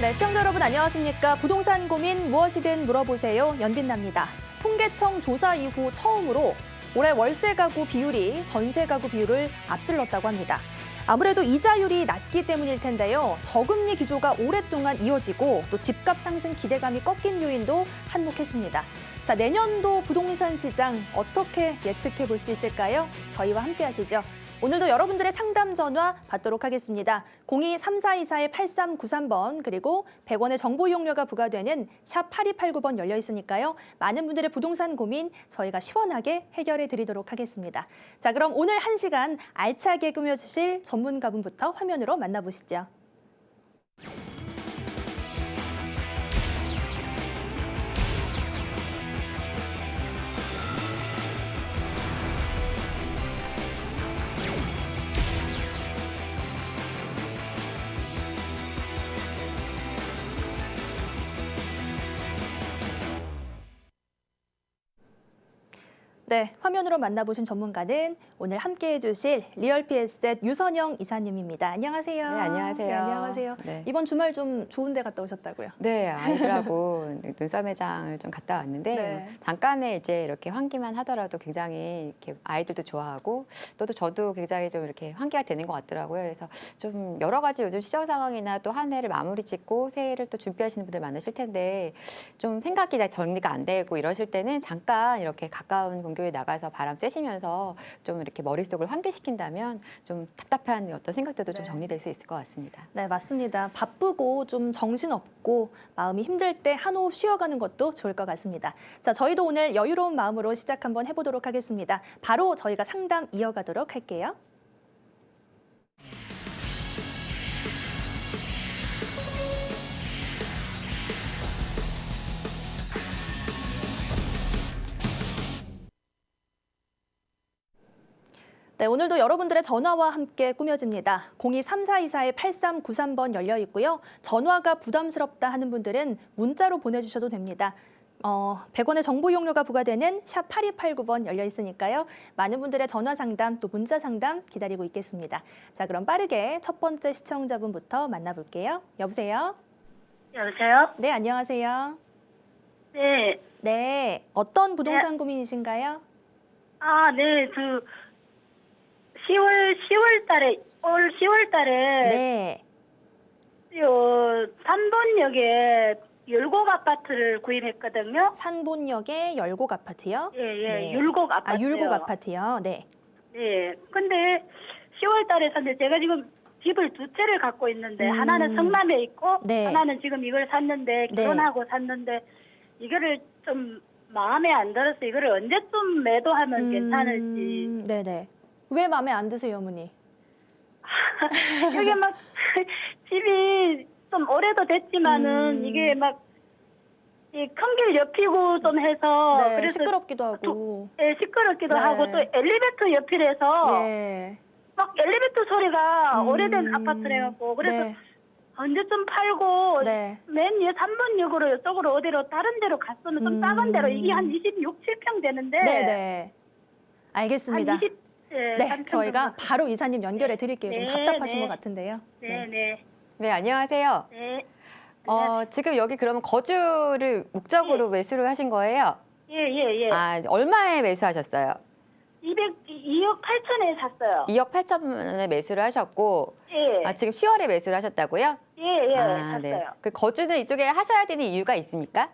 네, 시청자 여러분 안녕하십니까? 부동산 고민 무엇이든 물어보세요. 연빛납니다. 통계청 조사 이후 처음으로 올해 월세 가구 비율이 전세 가구 비율을 앞질렀다고 합니다. 아무래도 이자율이 낮기 때문일 텐데요. 저금리 기조가 오랫동안 이어지고 또 집값 상승 기대감이 꺾인 요인도 한몫했습니다. 자, 내년도 부동산 시장 어떻게 예측해 볼 수 있을까요? 저희와 함께 하시죠. 오늘도 여러분들의 상담 전화 받도록 하겠습니다. 02-3424-8393번 그리고 100원의 정보 이용료가 부과되는 샵 8289번 열려 있으니까요. 많은 분들의 부동산 고민 저희가 시원하게 해결해 드리도록 하겠습니다. 자, 그럼 오늘 1시간 알차게 꾸며주실 전문가분부터 화면으로 만나보시죠. 네, 화면으로 만나보신 전문가는 오늘 함께해 주실 리얼피에셋 유선영 이사님입니다. 안녕하세요. 네, 안녕하세요. 네, 안녕하세요. 네. 이번 주말 좀 좋은 데 갔다 오셨다고요? 네, 아이들하고 눈썰 매장을 좀 갔다 왔는데 네. 잠깐의 이제 이렇게 환기만 하더라도 굉장히 이렇게 아이들도 좋아하고 또 저도 굉장히 좀 이렇게 환기가 되는 것 같더라고요. 그래서 좀 여러 가지 요즘 시장 상황이나 또 한 해를 마무리 짓고 새해를 또 준비하시는 분들 많으실 텐데 좀 생각이 잘 정리가 안 되고 이러실 때는 잠깐 이렇게 가까운 근교에 나가서 바람 쐬시면서 좀 이렇게 머릿속을 환기시킨다면 좀 답답한 어떤 생각들도 좀 정리될 수 있을 것 같습니다. 네, 맞습니다. 바쁘고 좀 정신없고 마음이 힘들 때 한 호흡 쉬어가는 것도 좋을 것 같습니다. 자, 저희도 오늘 여유로운 마음으로 시작 한번 해보도록 하겠습니다. 바로 저희가 상담 이어가도록 할게요. 네, 오늘도 여러분들의 전화와 함께 꾸며집니다. 02-3424-8393번 열려 있고요. 전화가 부담스럽다 하는 분들은 문자로 보내주셔도 됩니다. 100원의 정보 이용료가 부과되는 샵 8289번 열려 있으니까요. 많은 분들의 전화 상담 또 문자 상담 기다리고 있겠습니다. 자, 그럼 빠르게 첫 번째 시청자분부터 만나볼게요. 여보세요? 여보세요? 네, 안녕하세요. 네. 네, 어떤 부동산 고민이신가요? 아, 네. 10월 달에, 올 10월 달에, 네. 삼본역에 율곡 아파트를 구입했거든요. 산본역의 열곡 아파트요? 예, 네. 율곡 아파트. 아, 율곡 아파트요? 네. 네. 근데 10월 달에 샀는데 제가 지금 집을 두 채를 갖고 있는데 하나는 성남에 있고 네. 하나는 지금 이걸 샀는데 네. 결혼하고 샀는데 이거를 좀 마음에 안 들어서 이거를 언제쯤 매도하면 괜찮을지. 네네. 왜 마음에 안 드세요, 어머니? 이게 막 집이 좀 오래도 됐지만은 이게 막 이 큰 길 옆이고 좀 해서 네, 그래서 시끄럽기도 하고. 예, 시끄럽기도 네. 하고 또 엘리베이터 옆이라서 예. 막 엘리베이터 소리가 오래된 아파트래갖고 그래서 네. 언제쯤 팔고 네. 맨 위에 3번역으로 이쪽으로 어디로 다른 데로 갔으면 좀 작은 데로 이게 한 26, 7평 되는데 네네. 알겠습니다. 한 20, 예, 네, 3평 저희가 정도. 바로 이사님 연결해 드릴게요. 좀 네, 답답하신 네. 것 같은데요. 네, 네, 네, 안녕하세요. 네. 지금 여기 그러면 거주를 목적으로 매수를 하신 거예요? 예. 아, 얼마에 매수하셨어요? 2억 8천에 샀어요. 2억 8천에 매수를 하셨고, 예. 아, 지금 10월에 매수를 하셨다고요? 예, 아, 네. 샀어요. 그 거주는 이쪽에 하셔야 되는 이유가 있습니까?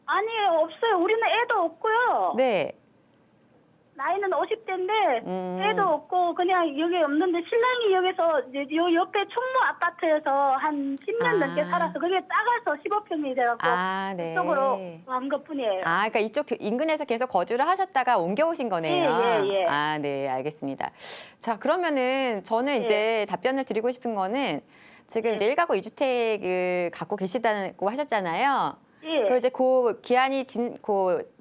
아니, 없어요. 우리는 애도 없고요. 네. 나이는 50대인데 음. 애도 없고 그냥 여기 없는데 신랑이 여기서 요 옆에 충무 아파트에서 한 10년 넘게 살아서 그게 작아서 15평이 돼갖고 아, 네. 이쪽으로 간 것뿐이에요. 아, 그러니까 이쪽 인근에서 계속 거주를 하셨다가 옮겨오신 거네요. 예. 아, 네, 알겠습니다. 자, 그러면은 저는 예. 이제 답변을 드리고 싶은 거는 지금 예. 이제 1가구 2주택을 갖고 계시다고 하셨잖아요. 예. 그 이제 기한이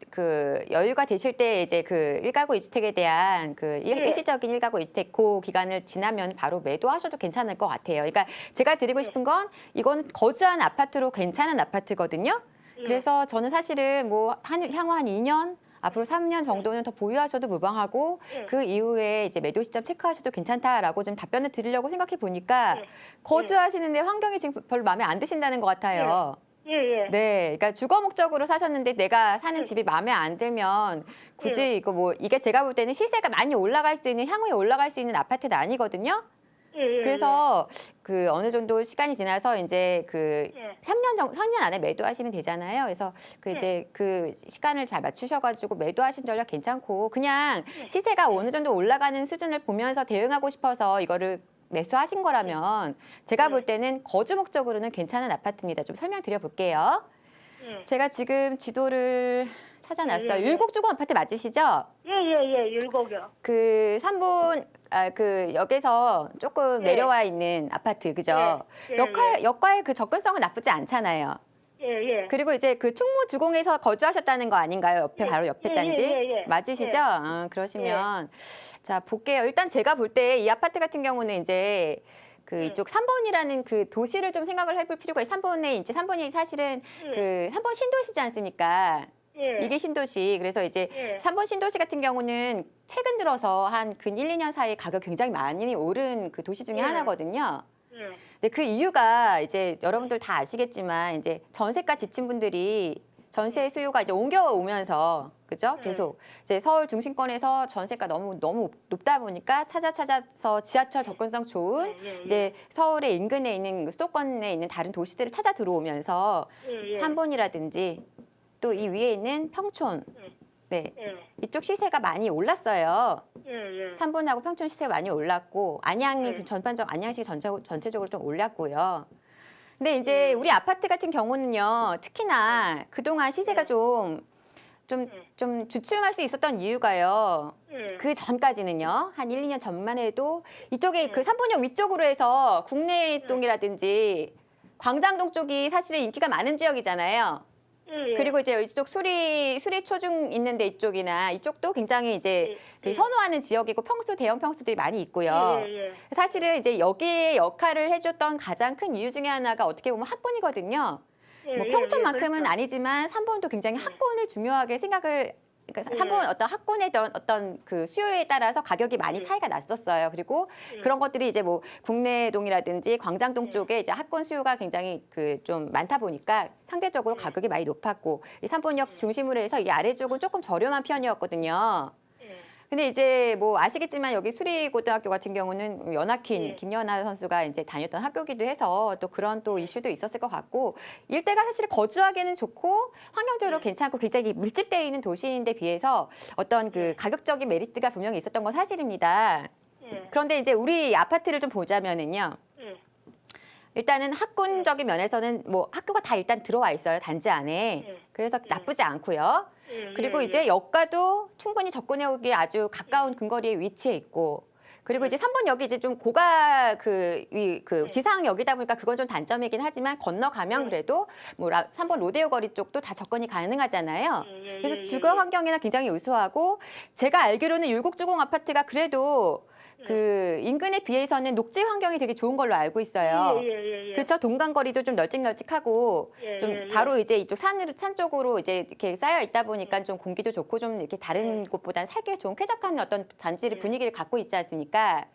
그 여유가 되실 때 이제 그 1가구 2주택에 대한 그 일시적인 1가구 2주택 그 기간을 지나면 바로 매도하셔도 괜찮을 것 같아요. 그러니까 제가 드리고 싶은 건 이거는 거주한 아파트로 괜찮은 아파트거든요. 예. 그래서 저는 사실은 뭐 향후 한 2년 앞으로 3년 정도는 더 보유하셔도 무방하고 예. 그 이후에 이제 매도 시점 체크하셔도 괜찮다라고 좀 답변을 드리려고 생각해 보니까 예. 거주하시는데 환경이 지금 별로 마음에 안 드신다는 것 같아요. 예, 예. 네, 그러니까 주거 목적으로 사셨는데 내가 사는 예. 집이 마음에 안 들면 굳이 예. 이거 뭐 이게 제가 볼 때는 시세가 많이 올라갈 수 있는 향후에 올라갈 수 있는 아파트는 아니거든요. 예, 예. 그래서 그 어느 정도 시간이 지나서 이제 그 예. 3년 안에 매도하시면 되잖아요. 그래서 그 예. 이제 그 시간을 잘 맞추셔가지고 매도하신 전략 괜찮고 그냥 예. 시세가 어느 정도 올라가는 수준을 보면서 대응하고 싶어서 이거를 매수하신 거라면 제가 볼 때는 거주 목적으로는 괜찮은 아파트입니다. 좀 설명드려 볼게요. 예. 제가 지금 지도를 찾아놨어요. 예, 예, 예. 율곡주공 아파트 맞으시죠? 예, 예, 예. 율곡이요. 그 3번 그 역에서 조금 예. 내려와 있는 아파트 그죠? 예, 예, 역과의 그 접근성은 나쁘지 않잖아요. 예, 예. 그리고 이제 그 충무주공에서 거주하셨다는 거 아닌가요? 옆에 예. 바로 옆에 예, 단지 예, 예, 예. 맞으시죠? 예. 그러시면 자 볼게요. 일단 제가 볼 때 이 아파트 같은 경우는 이제 그 예. 이쪽 3번이라는 그 도시를 좀 생각을 해볼 필요가 있어요. 3번에 이제 3번이 사실은 예. 그 3번 신도시지 않습니까? 예. 이게 신도시. 그래서 이제 예. 3번 신도시 같은 경우는 최근 들어서 한 근 1, 2년 사이 가격 굉장히 많이 오른 그 도시 중에 예. 하나거든요. 예. 근데 그 이유가 이제 여러분들 다 아시겠지만 이제 전세가 지친 분들이 전세 수요가 이제 옮겨오면서 그죠? 네. 계속 이제 서울 중심권에서 전세가 너무 높다 보니까 찾아서 지하철 접근성 좋은 예, 예, 예. 이제 서울의 인근에 있는 수도권에 있는 다른 도시들을 찾아 들어오면서 예, 예. 3번이라든지 또 이 위에 있는 평촌 네. 예. 이쪽 시세가 많이 올랐어요. 예, 예. 3번하고 평촌 시세가 많이 올랐고 안양이 네. 안양시 전체적으로 좀 올랐고요. 근데 이제 우리 아파트 같은 경우는요. 특히나 그동안 시세가 네. 좀 주춤할 수 있었던 이유가요. 예. 그 전까지는요. 한 1, 2년 전만 해도 이쪽에 네. 그 3번역 위쪽으로 해서 국내동이라든지 광장동 쪽이 사실은 인기가 많은 지역이잖아요. 예, 예. 그리고 이제 이쪽 수리 초중 있는데 이쪽이나 이쪽도 굉장히 이제 예, 그 예. 선호하는 지역이고 대형 평수들이 많이 있고요. 예, 예. 사실은 이제 여기에 역할을 해줬던 가장 큰 이유 중에 하나가 어떻게 보면 학군이거든요. 예, 뭐 예, 평촌만큼은 예, 그렇죠. 아니지만 3번도 굉장히 학군을 중요하게 생각을 그러니까 예. 3번 어떤 학군의 어떤 그 수요에 따라서 가격이 많이 예. 차이가 났었어요. 그리고 예. 그런 것들이 이제 뭐 국내동이라든지 광장동 예. 쪽에 이제 학군 수요가 굉장히 그 좀 많다 보니까 상대적으로 예. 가격이 많이 높았고 이 3번역 중심으로 해서 이 아래쪽은 조금 저렴한 편이었거든요. 예. 근데 이제 뭐 아시겠지만 여기 수리고등학교 같은 경우는 연하킨 예. 김연아 선수가 이제 다녔던 학교기도 해서 또 그런 또 이슈도 있었을 것 같고 일대가 사실 거주하기는 좋고 환경적으로 예. 괜찮고 굉장히 밀집되어 있는 도시인데 비해서 어떤 그 예. 가격적인 메리트가 분명히 있었던 건 사실입니다. 예. 그런데 이제 우리 아파트를 좀 보자면은요. 예. 일단은 학군적인 면에서는 뭐 학교가 다 일단 들어와 있어요. 단지 안에. 예. 그래서 예. 나쁘지 않고요. 예, 그리고 예, 이제 역과도 충분히 접근해 오기에 아주 가까운 근거리에 위치해 있고 그리고 이제 3번 역이 이제 좀 고가 그 지상역이다 보니까 그건 좀 단점이긴 하지만 건너가면 네. 그래도 뭐 3번 로데오 거리 쪽도 다 접근이 가능하잖아요. 예, 예, 그래서 예, 주거 예. 환경이나 굉장히 우수하고 제가 알기로는 율곡주공 아파트가 그래도 그 인근에 비해서는 녹지 환경이 되게 좋은 걸로 알고 있어요. 예, 예, 예. 그렇죠. 동간거리도 좀 널찍널찍하고 예, 좀 예, 예. 바로 이제 이쪽 산 쪽으로 이제 이렇게 쌓여 있다 보니까 좀 공기도 좋고 좀 이렇게 다른 예. 곳보다는 살기 좋은 쾌적한 어떤 단지를 예. 분위기를 갖고 있지 않습니까?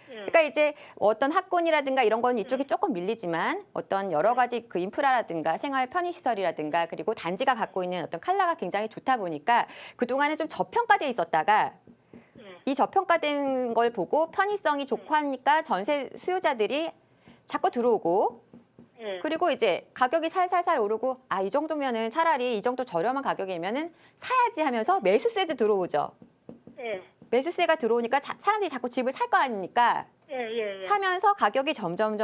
예. 그러니까 이제 어떤 학군이라든가 이런 건 이쪽이 조금 밀리지만 어떤 여러 가지 그 인프라라든가 생활 편의시설이라든가 그리고 단지가 갖고 있는 어떤 컬러가 굉장히 좋다 보니까 그동안은 좀 저평가돼 있었다가 이 저평가된 걸 보고 편의성이 좋고 하니까 전세 수요자들이 자꾸 들어오고 예. 그리고 이제 가격이 살살살 오르고 아, 이 정도면은 차라리 이 정도 저렴한 가격이면은 사야지 하면서 매수세도 들어오죠. 예. 매수세가 들어오니까 사람들이 자꾸 집을 살 거 아닙니까? 예, 예, 예. 사면서 가격이 점점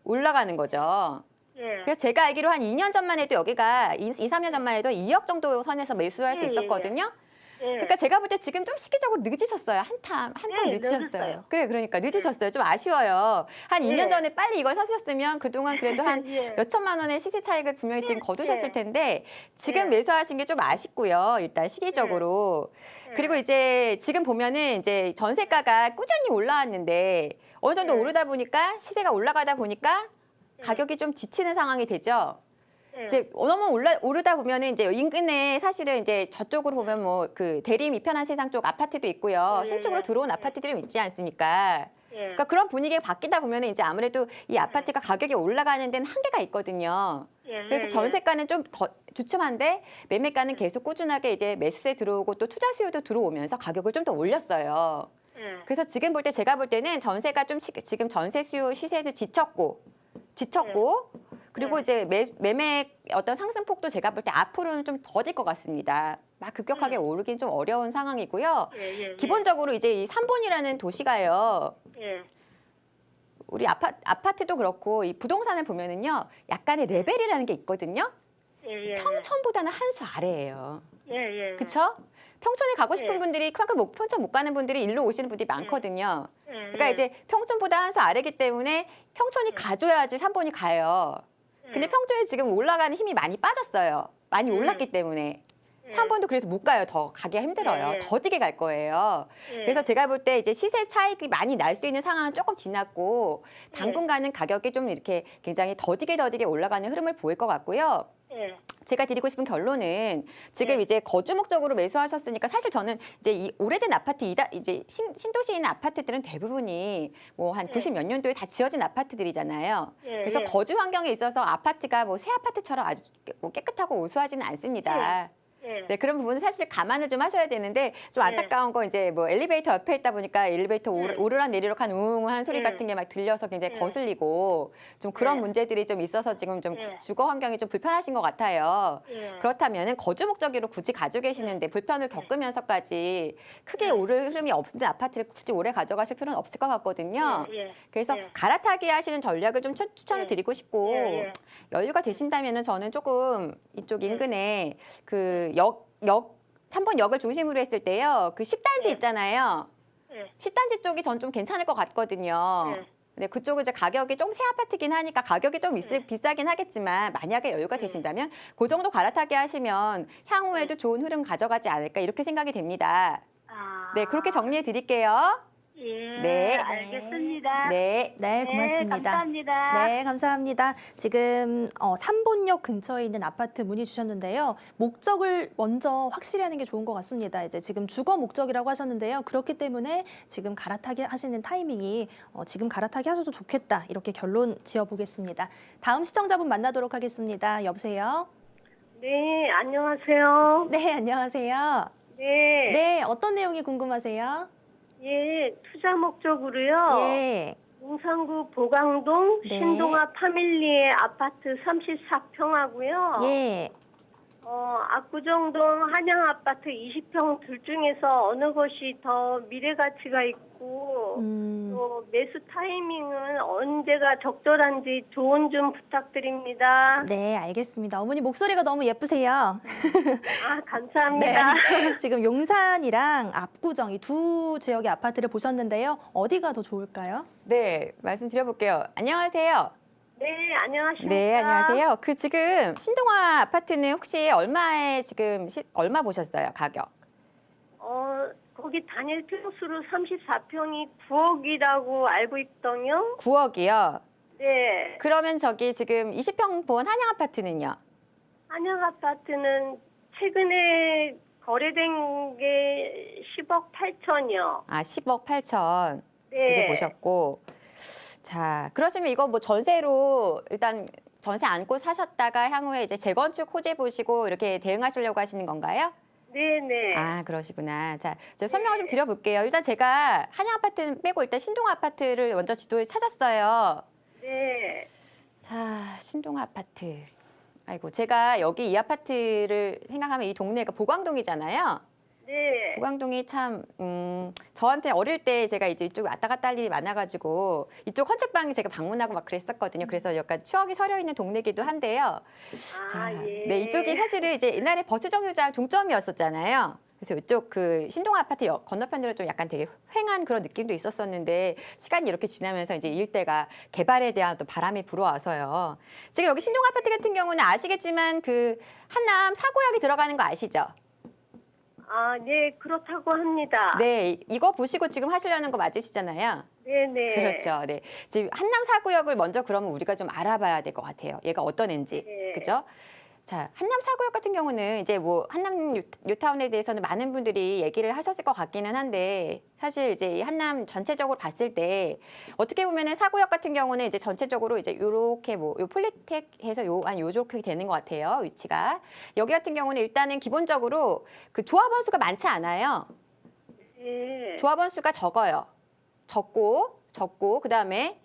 올라가는 거죠. 예. 그래서 제가 알기로 한 2년 전만 해도 여기가 2, 3년 전만 해도 2억 정도 선에서 매수할 수 예, 예, 있었거든요. 예. 그러니까 제가 볼 때 지금 좀 시기적으로 늦으셨어요. 한참 네, 늦으셨어요. 늦었어요. 그러니까 늦으셨어요. 좀 아쉬워요. 한 2년 예. 전에 빨리 이걸 사셨으면 그동안 그래도 한 예. 몇천만 원의 시세 차익을 분명히 지금 거두셨을 예. 텐데 지금 예. 매수하신 게 좀 아쉽고요. 일단 시기적으로. 예. 그리고 이제 지금 보면은 이제 전세가가 꾸준히 올라왔는데 어느 정도 예. 오르다 보니까 시세가 올라가다 보니까 가격이 좀 지치는 상황이 되죠. 예. 이제 너무 오르다 보면은 이제 인근에 사실은 이제 저쪽으로 보면 뭐 그 대림 이편한 세상 쪽 아파트도 있고요. 예, 신축으로 예, 들어온 예. 아파트들이 있지 않습니까? 예. 그러니까 그런 분위기가 바뀌다 보면은 이제 아무래도 이 아파트가 가격이 올라가는 데는 한계가 있거든요. 예, 그래서 예, 전세가는 좀 더 주춤한데 매매가는 계속 꾸준하게 이제 매수세 들어오고 또 투자 수요도 들어오면서 가격을 좀 더 올렸어요. 예. 그래서 지금 볼 때 제가 볼 때는 전세가 좀 지금 전세 수요 시세도 지쳤고 그리고 이제 매매 어떤 상승폭도 제가 볼 때 앞으로는 좀 더딜 것 같습니다. 막 급격하게 오르긴 좀 어려운 상황이고요. 예, 예, 기본적으로 이제 이 삼본이라는 도시가요. 예. 우리 아파트도 그렇고 이 부동산을 보면은요. 약간의 레벨이라는 게 있거든요. 예, 예. 평촌보다는 한 수 아래예요. 예, 예. 그렇죠? 평촌에 가고 싶은 예. 분들이 그만큼 평촌 못 가는 분들이 일로 오시는 분들이 많거든요. 예, 그러니까 예. 이제 평촌보다 한 수 아래기 때문에 평촌이 가줘야지 삼본이 가요. 근데 평촌에 지금 올라가는 힘이 많이 빠졌어요. 많이 올랐기 때문에. 예. 3번도 그래서 못 가요. 더 가기가 힘들어요. 예, 예. 더디게 갈 거예요. 예. 그래서 제가 볼 때 이제 시세 차익이 많이 날 수 있는 상황은 조금 지났고 당분간은 가격이 좀 이렇게 굉장히 더디게 올라가는 흐름을 보일 것 같고요. 예. 제가 드리고 싶은 결론은 지금 네. 이제 거주 목적으로 매수하셨으니까 사실 저는 이제 이 오래된 아파트 이제 신도시에 있는 아파트들은 대부분이 뭐 한 네. 90 몇 년도에 다 지어진 아파트들이잖아요. 예, 그래서 예. 거주 환경에 있어서 아파트가 뭐 새 아파트처럼 아주 뭐 깨끗하고 우수하지는 않습니다. 예. 네, 그런 부분은 사실 감안을 좀 하셔야 되는데 좀 네. 안타까운 건 이제 뭐 엘리베이터 옆에 있다 보니까 엘리베이터 네. 오르락 내리락 한 웅 하는 소리 네. 같은 게 막 들려서 굉장히 네. 거슬리고 좀 그런 네. 문제들이 좀 있어서 지금 좀 네. 주거 환경이 좀 불편하신 것 같아요. 예. 그렇다면은 거주 목적으로 굳이 가지고 계시는데 불편을 겪으면서까지 크게 네. 오를 흐름이 없는 아파트를 굳이 오래 가져가실 필요는 없을 것 같거든요. 예, 예. 그래서 예. 갈아타기 하시는 전략을 좀 추천을 네. 드리고 싶고 예, 예. 여유가 되신다면은 저는 조금 이쪽 네. 인근에 그 3번 역을 중심으로 했을 때요. 그 10단지 네. 있잖아요. 예. 10단지 쪽이 전 좀 괜찮을 것 같거든요. 네. 근데 그쪽은 이제 가격이 좀 새 아파트긴 하니까 가격이 좀 네. 비싸긴 하겠지만 만약에 여유가 네. 되신다면 그 정도 갈아타게 하시면 향후에도 좋은 흐름 가져가지 않을까 이렇게 생각이 됩니다. 아. 네, 그렇게 정리해 드릴게요. 예. 네. 알겠습니다. 네. 네, 고맙습니다. 감사합니다. 네, 감사합니다. 지금 삼본역 근처에 있는 아파트 문의 주셨는데요. 목적을 먼저 확실히 하는 게 좋은 것 같습니다. 이제 지금 주거 목적이라고 하셨는데요. 그렇기 때문에 지금 갈아타기 하시는 타이밍이 지금 갈아타기 하셔도 좋겠다. 이렇게 결론 지어보겠습니다. 다음 시청자분 만나도록 하겠습니다. 여보세요? 네, 안녕하세요. 네, 안녕하세요. 네. 네, 어떤 내용이 궁금하세요? 예, 투자 목적으로요. 예. 용산구 보강동 네. 신동아 파밀리의 아파트 34평하고요. 예. 압구정동 한양 아파트 20평 둘 중에서 어느 것이 더 미래 가치가 있고 또 매수 타이밍은 언제가 적절한지 조언 좀 부탁드립니다. 네, 알겠습니다. 어머니 목소리가 너무 예쁘세요. 아, 감사합니다. 네. 지금 용산이랑 압구정 이 두 지역의 아파트를 보셨는데요. 어디가 더 좋을까요? 네, 말씀드려볼게요. 안녕하세요. 네, 안녕하십니까? 네, 안녕하세요. 그 지금 신동아 아파트는 혹시 얼마에 지금 얼마 보셨어요? 가격? 거기 단일 평수로 34평이 9억이라고 알고 있더니요. 9억이요. 네. 그러면 저기 지금 20평 본 한양 아파트는요? 한양 아파트는 최근에 거래된 게 10억 8천이요. 아, 10억 8천. 네. 이게 보셨고. 자, 그러시면 이거 뭐 전세로 일단 전세 안고 사셨다가 향후에 이제 재건축 호재 보시고 이렇게 대응하시려고 하시는 건가요? 네네. 아, 그러시구나. 자, 제가 설명을 좀 드려볼게요. 일단 제가 한양 아파트 빼고 일단 신동 아파트를 먼저 지도에 찾았어요. 네. 자, 신동 아파트. 아이고, 제가 여기 이 아파트를 생각하면 이 동네가 보광동이잖아요. 네. 보광동이 참 저한테 어릴 때 제가 이제 이쪽 왔다 갔다 할 일이 많아가지고 이쪽 헌책방에 제가 방문하고 막 그랬었거든요. 그래서 약간 추억이 서려 있는 동네기도 한데요. 자, 예. 네, 이쪽이 사실은 이제 옛날에 버스 정류장 종점이었었잖아요. 그래서 이쪽 그 신동 아파트 건너편으로 좀 약간 되게 휑한 그런 느낌도 있었었는데 시간이 이렇게 지나면서 이제 이 일대가 개발에 대한 또 바람이 불어와서요. 지금 여기 신동 아파트 같은 경우는 아시겠지만 그 한남 사구역이 들어가는 거 아시죠? 아, 네, 그렇다고 합니다. 네, 이거 보시고 지금 하시려는 거 맞으시잖아요. 네네. 그렇죠. 네. 지금 한남 4구역을 먼저 그러면 우리가 좀 알아봐야 될 것 같아요. 얘가 어떤 애인지. 네. 그죠? 자, 한남 4구역 같은 경우는 이제 뭐 한남 뉴타운에 대해서는 많은 분들이 얘기를 하셨을 것 같기는 한데 사실 이제 이 한남 전체적으로 봤을 때 어떻게 보면은 4구역 같은 경우는 이제 전체적으로 이제 요렇게 뭐 요 폴리텍해서 요렇게 되는 것 같아요. 위치가. 여기 같은 경우는 일단은 기본적으로 그 조합원 수가 많지 않아요. 네. 조합원 수가 적어요. 적고 그다음에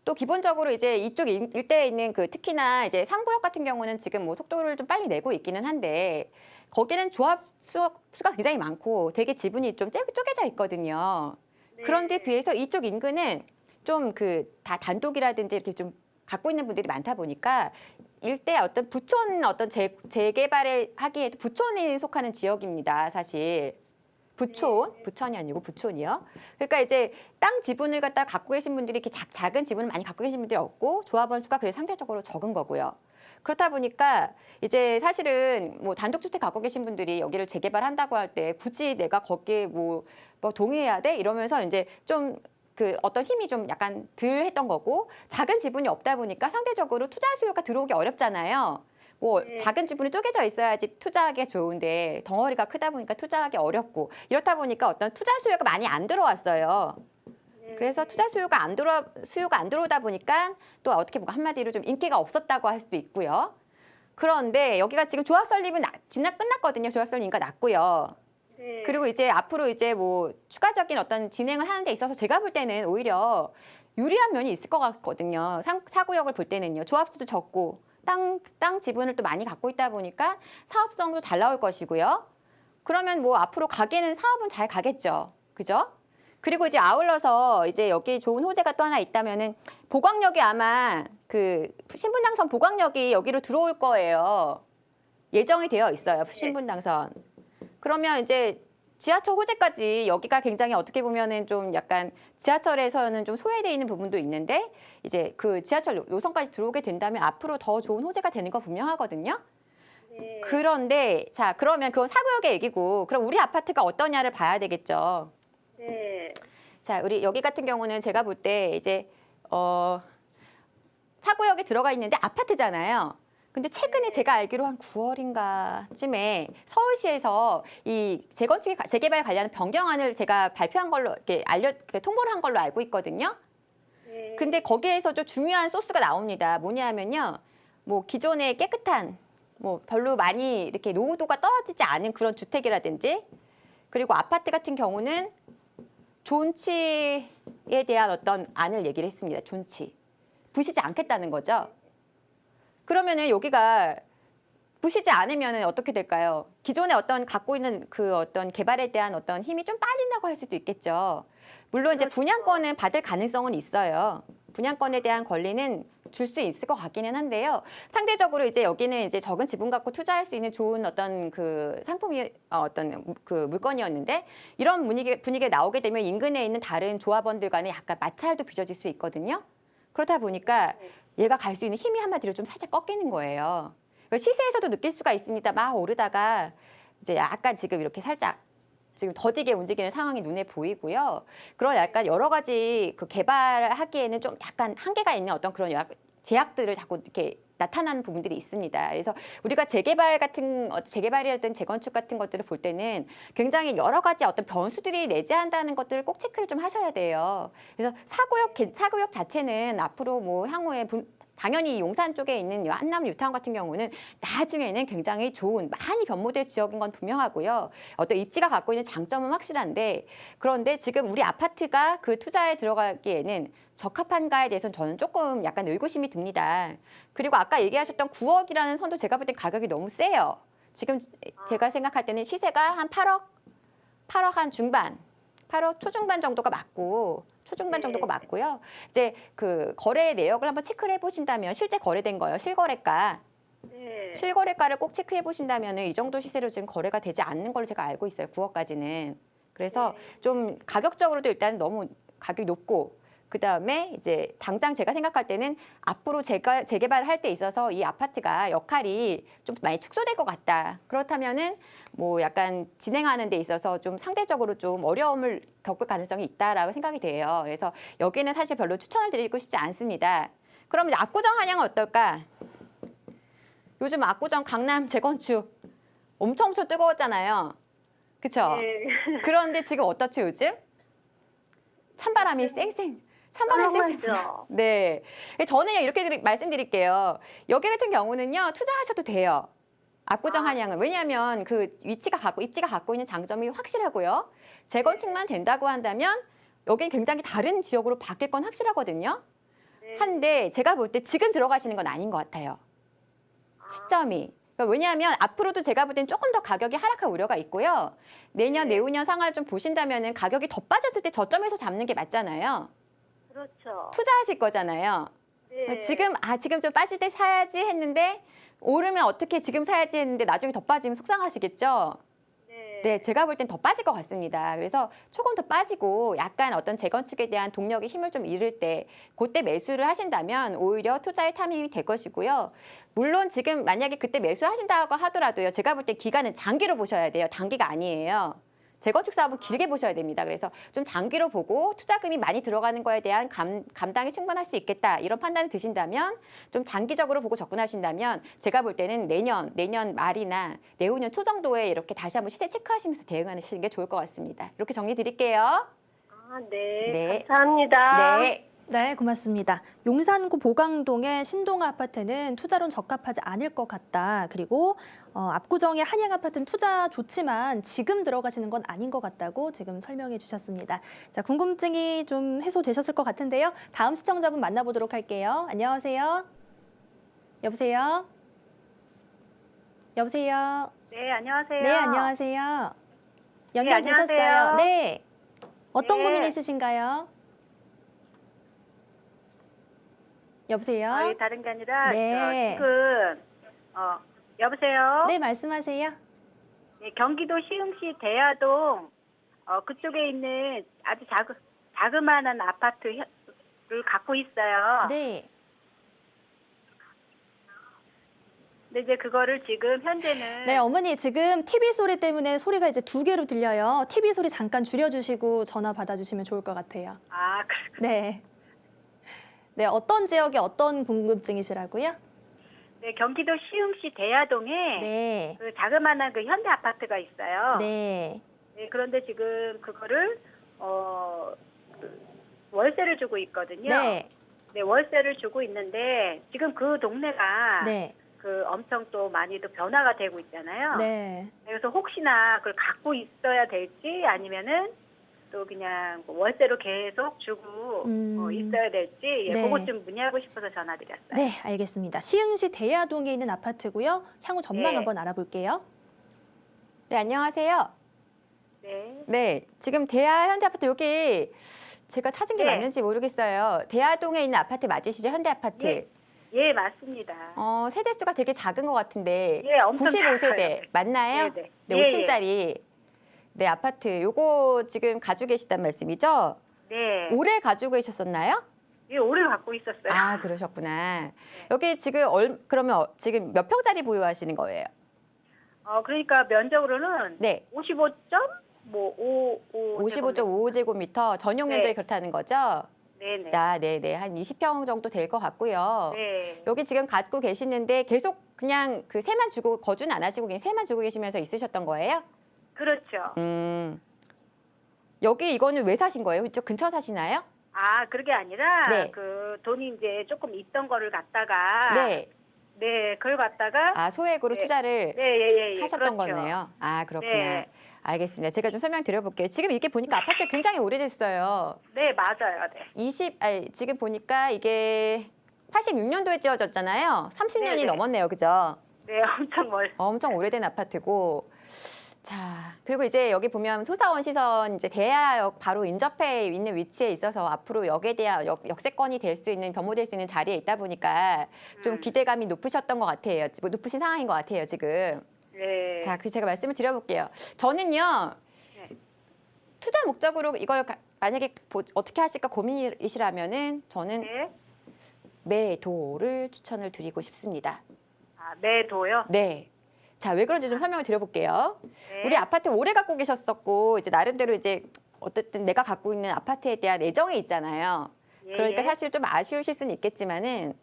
또 기본적으로 이제 이쪽 일대에 있는 그 특히나 이제 3구역 같은 경우는 지금 뭐 속도를 좀 빨리 내고 있기는 한데 거기는 조합 수가 굉장히 많고 되게 지분이 좀 쪼개져 있거든요. 네. 그런데 비해서 이쪽 인근은 좀 그 다 단독이라든지 이렇게 좀 갖고 있는 분들이 많다 보니까 일대 어떤 부촌 어떤 재개발을 하기에도 부촌에 속하는 지역입니다, 사실. 부천이 아니고 부촌이요. 그러니까 이제 땅 지분을 갖다 갖고 계신 분들이 이렇게 작은 지분을 많이 갖고 계신 분들이 없고 조합원 수가 그래서 상대적으로 적은 거고요. 그렇다 보니까 이제 사실은 뭐 단독주택 갖고 계신 분들이 여기를 재개발한다고 할 때 굳이 내가 거기에 뭐 동의해야 돼? 이러면서 이제 좀 그 어떤 힘이 좀 약간 덜 했던 거고 작은 지분이 없다 보니까 상대적으로 투자 수요가 들어오기 어렵잖아요. 뭐 네. 작은 지분이 쪼개져 있어야지 투자하기 좋은데 덩어리가 크다 보니까 투자하기 어렵고 이렇다 보니까 어떤 투자 수요가 많이 안 들어왔어요. 네. 그래서 투자 수요가 안 들어오다 보니까 또 어떻게 보면 한마디로 좀 인기가 없었다고 할 수도 있고요. 그런데 여기가 지금 조합 설립은 끝났거든요. 조합 설립 인가 났고요. 네. 그리고 이제 앞으로 이제 뭐 추가적인 어떤 진행을 하는 데 있어서 제가 볼 때는 오히려 유리한 면이 있을 것 같거든요. 4구역을 볼 때는요. 조합수도 적고 땅 지분을 또 많이 갖고 있다 보니까 사업성도 잘 나올 것이고요. 그러면 뭐 앞으로 가게는 사업은 잘 가겠죠. 그죠? 그리고 이제 아울러서 이제 여기 좋은 호재가 또 하나 있다면은 보광역이 아마 그 신분당선 보광역이 여기로 들어올 거예요. 예정이 되어 있어요. 신분당선. 그러면 이제 지하철 호재까지 여기가 굉장히 어떻게 보면은 좀 약간 지하철에서는 좀 소외되어 있는 부분도 있는데 이제 그 지하철 노선까지 들어오게 된다면 앞으로 더 좋은 호재가 되는 거 분명하거든요. 네. 그런데 자 그러면 그건 4구역의 얘기고 그럼 우리 아파트가 어떠냐를 봐야 되겠죠. 네. 자 우리 여기 같은 경우는 제가 볼 때 이제 4구역에 들어가 있는데 아파트잖아요. 근데 최근에 제가 알기로 한 9월인가쯤에 서울시에서 이 재개발 관련 변경안을 제가 발표한 걸로 이렇게 통보를 한 걸로 알고 있거든요. 네. 근데 거기에서 좀 중요한 소스가 나옵니다. 뭐냐면요. 뭐 기존의 깨끗한 뭐 별로 많이 이렇게 노후도가 떨어지지 않은 그런 주택이라든지 그리고 아파트 같은 경우는 존치에 대한 어떤 안을 얘기를 했습니다. 존치. 부시지 않겠다는 거죠. 그러면은 여기가 부시지 않으면 어떻게 될까요? 기존에 어떤 갖고 있는 그 어떤 개발에 대한 어떤 힘이 좀 빠진다고 할 수도 있겠죠. 물론 이제 분양권은 받을 가능성은 있어요. 분양권에 대한 권리는 줄 수 있을 것 같기는 한데요. 상대적으로 이제 여기는 이제 적은 지분 갖고 투자할 수 있는 좋은 어떤 그 상품이 어떤 그 물건이었는데 이런 분위기가 나오게 되면 인근에 있는 다른 조합원들 간에 약간 마찰도 빚어질 수 있거든요. 그렇다 보니까 얘가 갈 수 있는 힘이 한마디로 좀 살짝 꺾이는 거예요. 시세에서도 느낄 수가 있습니다. 막 오르다가 이제 약간 지금 이렇게 살짝 지금 더디게 움직이는 상황이 눈에 보이고요. 그런 약간 여러 가지 그 개발하기에는 좀 약간 한계가 있는 어떤 그런 제약들을 자꾸 이렇게 나타나는 부분들이 있습니다. 그래서 우리가 재개발이라든 재건축 같은 것들을 볼 때는 굉장히 여러 가지 어떤 변수들이 내재한다는 것들을 꼭 체크를 좀 하셔야 돼요. 그래서 4구역 자체는 앞으로 뭐 향후에 당연히 용산 쪽에 있는 한남 뉴타운 같은 경우는 나중에는 굉장히 좋은 많이 변모될 지역인 건 분명하고요. 어떤 입지가 갖고 있는 장점은 확실한데 그런데 지금 우리 아파트가 그 투자에 들어가기에는 적합한가에 대해서는 저는 조금 약간 의구심이 듭니다. 그리고 아까 얘기하셨던 9억이라는 선도 제가 볼 때 가격이 너무 세요. 지금 제가 생각할 때는 시세가 한 8억 한 중반, 8억 초중반 정도가 맞고 초중반 정도가 맞고요. 이제 그 거래 내역을 한번 체크를 해보신다면 실제 거래된 거예요. 실거래가. 네. 실거래가를 꼭 체크해 보신다면 이 정도 시세로 지금 거래가 되지 않는 걸로 제가 알고 있어요. 9억까지는. 그래서 좀 가격적으로도 일단 너무 가격이 높고 그다음에 이제 당장 제가 생각할 때는 앞으로 제가 재개발을 할 때 있어서 이 아파트가 역할이 좀 많이 축소될 것 같다. 그렇다면은 뭐 약간 진행하는 데 있어서 좀 상대적으로 좀 어려움을 겪을 가능성이 있다라고 생각이 돼요. 그래서 여기는 사실 별로 추천을 드리고 싶지 않습니다. 그럼 이제 압구정 한양은 어떨까? 요즘 압구정 강남 재건축 엄청 뜨거웠잖아요. 그쵸? 네. 그런데 지금 어떻죠, 요즘? 찬바람이 쌩쌩. 찬바람이 쌩쌩. 썰렁하죠. 네. 저는 이렇게 말씀드릴게요. 여기 같은 경우는요, 투자하셔도 돼요. 압구정 한양은. 왜냐하면 그 입지가 갖고 있는 장점이 확실하고요. 재건축만 된다고 한다면 여기는 굉장히 다른 지역으로 바뀔 건 확실하거든요. 네. 한데 제가 볼 때 지금 들어가시는 건 아닌 것 같아요. 시점이. 그러니까 왜냐하면 앞으로도 제가 볼 땐 조금 더 가격이 하락할 우려가 있고요. 내년, 네. 내후년 상황을 좀 보신다면은 가격이 더 빠졌을 때 저점에서 잡는 게 맞잖아요. 그렇죠. 투자하실 거잖아요. 네. 지금 좀 빠질 때 사야지 했는데 오르면 어떻게 지금 사야지 했는데 나중에 더 빠지면 속상하시겠죠? 네, 제가 볼 땐 더 빠질 것 같습니다. 그래서 조금 더 빠지고 약간 어떤 재건축에 대한 동력의 힘을 좀 잃을 때 그때 매수를 하신다면 오히려 투자의 타이밍이 될 것이고요. 물론 지금 만약에 그때 매수하신다고 하더라도요. 제가 볼 때 기간은 장기로 보셔야 돼요. 단기가 아니에요. 재건축 사업은 길게 보셔야 됩니다. 그래서 좀 장기로 보고 투자금이 많이 들어가는 거에 대한 감당이 충분할 수 있겠다. 이런 판단이 드신다면 좀 장기적으로 보고 접근하신다면 제가 볼 때는 내년 말이나 내후년 초 정도에 이렇게 다시 한번 시세 체크하시면서 대응하시는 게 좋을 것 같습니다. 이렇게 정리 드릴게요. 아, 네. 네. 감사합니다. 네. 네, 고맙습니다. 용산구 보강동의 신동아 아파트는 투자로는 적합하지 않을 것 같다. 그리고 압구정의 한양 아파트는 투자 좋지만 지금 들어가시는 건 아닌 것 같다고 지금 설명해 주셨습니다. 자, 궁금증이 좀 해소되셨을 것 같은데요. 다음 시청자분 만나보도록 할게요. 안녕하세요. 여보세요? 여보세요? 네, 안녕하세요. 네, 안녕하세요. 연결되셨어요. 안녕하세요. 네. 어떤 네. 고민 있으신가요? 여보세요? 다른 게 아니라 네. 지금 여보세요. 네, 말씀하세요. 네, 경기도 시흥시 대야동 그쪽에 있는 아주 자그마한 아파트를 갖고 있어요. 네. 근데 이제 그거를 지금 현재는 네, 어머니 지금 TV 소리 때문에 소리가 이제 2개로 들려요. TV 소리 잠깐 줄여주시고 전화 받아주시면 좋을 것 같아요. 네. 네, 어떤 지역에 어떤 궁금증이시라고요? 네, 경기도 시흥시 대야동에 네. 그 자그마한 그 현대 아파트가 있어요. 네. 네, 그런데 지금 그거를 월세를 주고 있거든요. 네. 네, 월세를 주고 있는데 지금 그 동네가 네. 그 엄청 또 많이도 변화가 되고 있잖아요. 네. 그래서 혹시나 그걸 갖고 있어야 될지 아니면은 또 그냥 월세로 계속 주고 있어야 될지 네. 그것 좀 문의하고 싶어서 전화드렸어요. 네, 알겠습니다. 시흥시 대야동에 있는 아파트고요. 향후 전망 네. 한번 알아볼게요. 네, 안녕하세요. 네. 네, 지금 대야 현대아파트 여기 제가 찾은 게 네. 맞는지 모르겠어요. 대야동에 있는 아파트 맞으시죠? 현대아파트. 예. 예, 맞습니다. 세대수가 되게 작은 것 같은데 예, 엄청 95세대 작아요. 맞나요? 네네. 네, 예, 5층짜리 네, 아파트 요거 지금 가지고 계시단 말씀이죠? 네. 오래 가지고 계셨었나요? 예, 오래 갖고 있었어요. 아, 그러셨구나. 여기 지금 그러면 지금 몇 평짜리 보유하시는 거예요? 그러니까 면적으로는 네. 55.5제곱미터 전용 네. 면적이 그렇다는 거죠? 네네. 네네. 한 20평 정도 될 것 같고요. 네. 여기 지금 갖고 계시는데 계속 그냥 그 세만 주고 거주는 안 하시고 그냥 세만 주고 계시면서 있으셨던 거예요? 그렇죠. 여기 이거는 왜 사신 거예요? 이쪽 근처 사시나요? 아, 그게 아니라 네. 그 돈이 이제 조금 있던 거를 갖다가 네. 네, 그걸 갖다가 소액으로 네. 투자를 예, 하셨던 그렇죠. 거네요. 아, 그렇구나. 네. 알겠습니다. 제가 좀 설명드려볼게요. 지금 이게 보니까 아파트 굉장히 오래됐어요. 네, 맞아요. 네. 지금 보니까 이게 86년도에 지어졌잖아요. 30년이 네네. 넘었네요. 그죠? 네, 엄청 오래된 아파트고. 자, 그리고 이제 여기 보면 소사원 시선 이제 대야역 바로 인접해 있는 위치에 있어서 앞으로 역에 대한 역세권이 될 수 있는 변모될 수 있는 자리에 있다 보니까 좀 기대감이 높으셨던 것 같아요. 높으신 상황인 것 같아요, 지금. 네. 자, 제가 말씀을 드려볼게요. 저는요, 네. 투자 목적으로 이걸 만약에 어떻게 하실까 고민이시라면은 저는 네. 매도를 추천을 드리고 싶습니다. 아, 매도요? 네. 자, 왜 그런지 좀 설명을 드려볼게요. 네. 우리 아파트 오래 갖고 계셨었고 이제 나름대로 이제 어쨌든 내가 갖고 있는 아파트에 대한 애정이 있잖아요. 예, 그러니까 예. 사실 좀 아쉬우실 수는 있겠지만은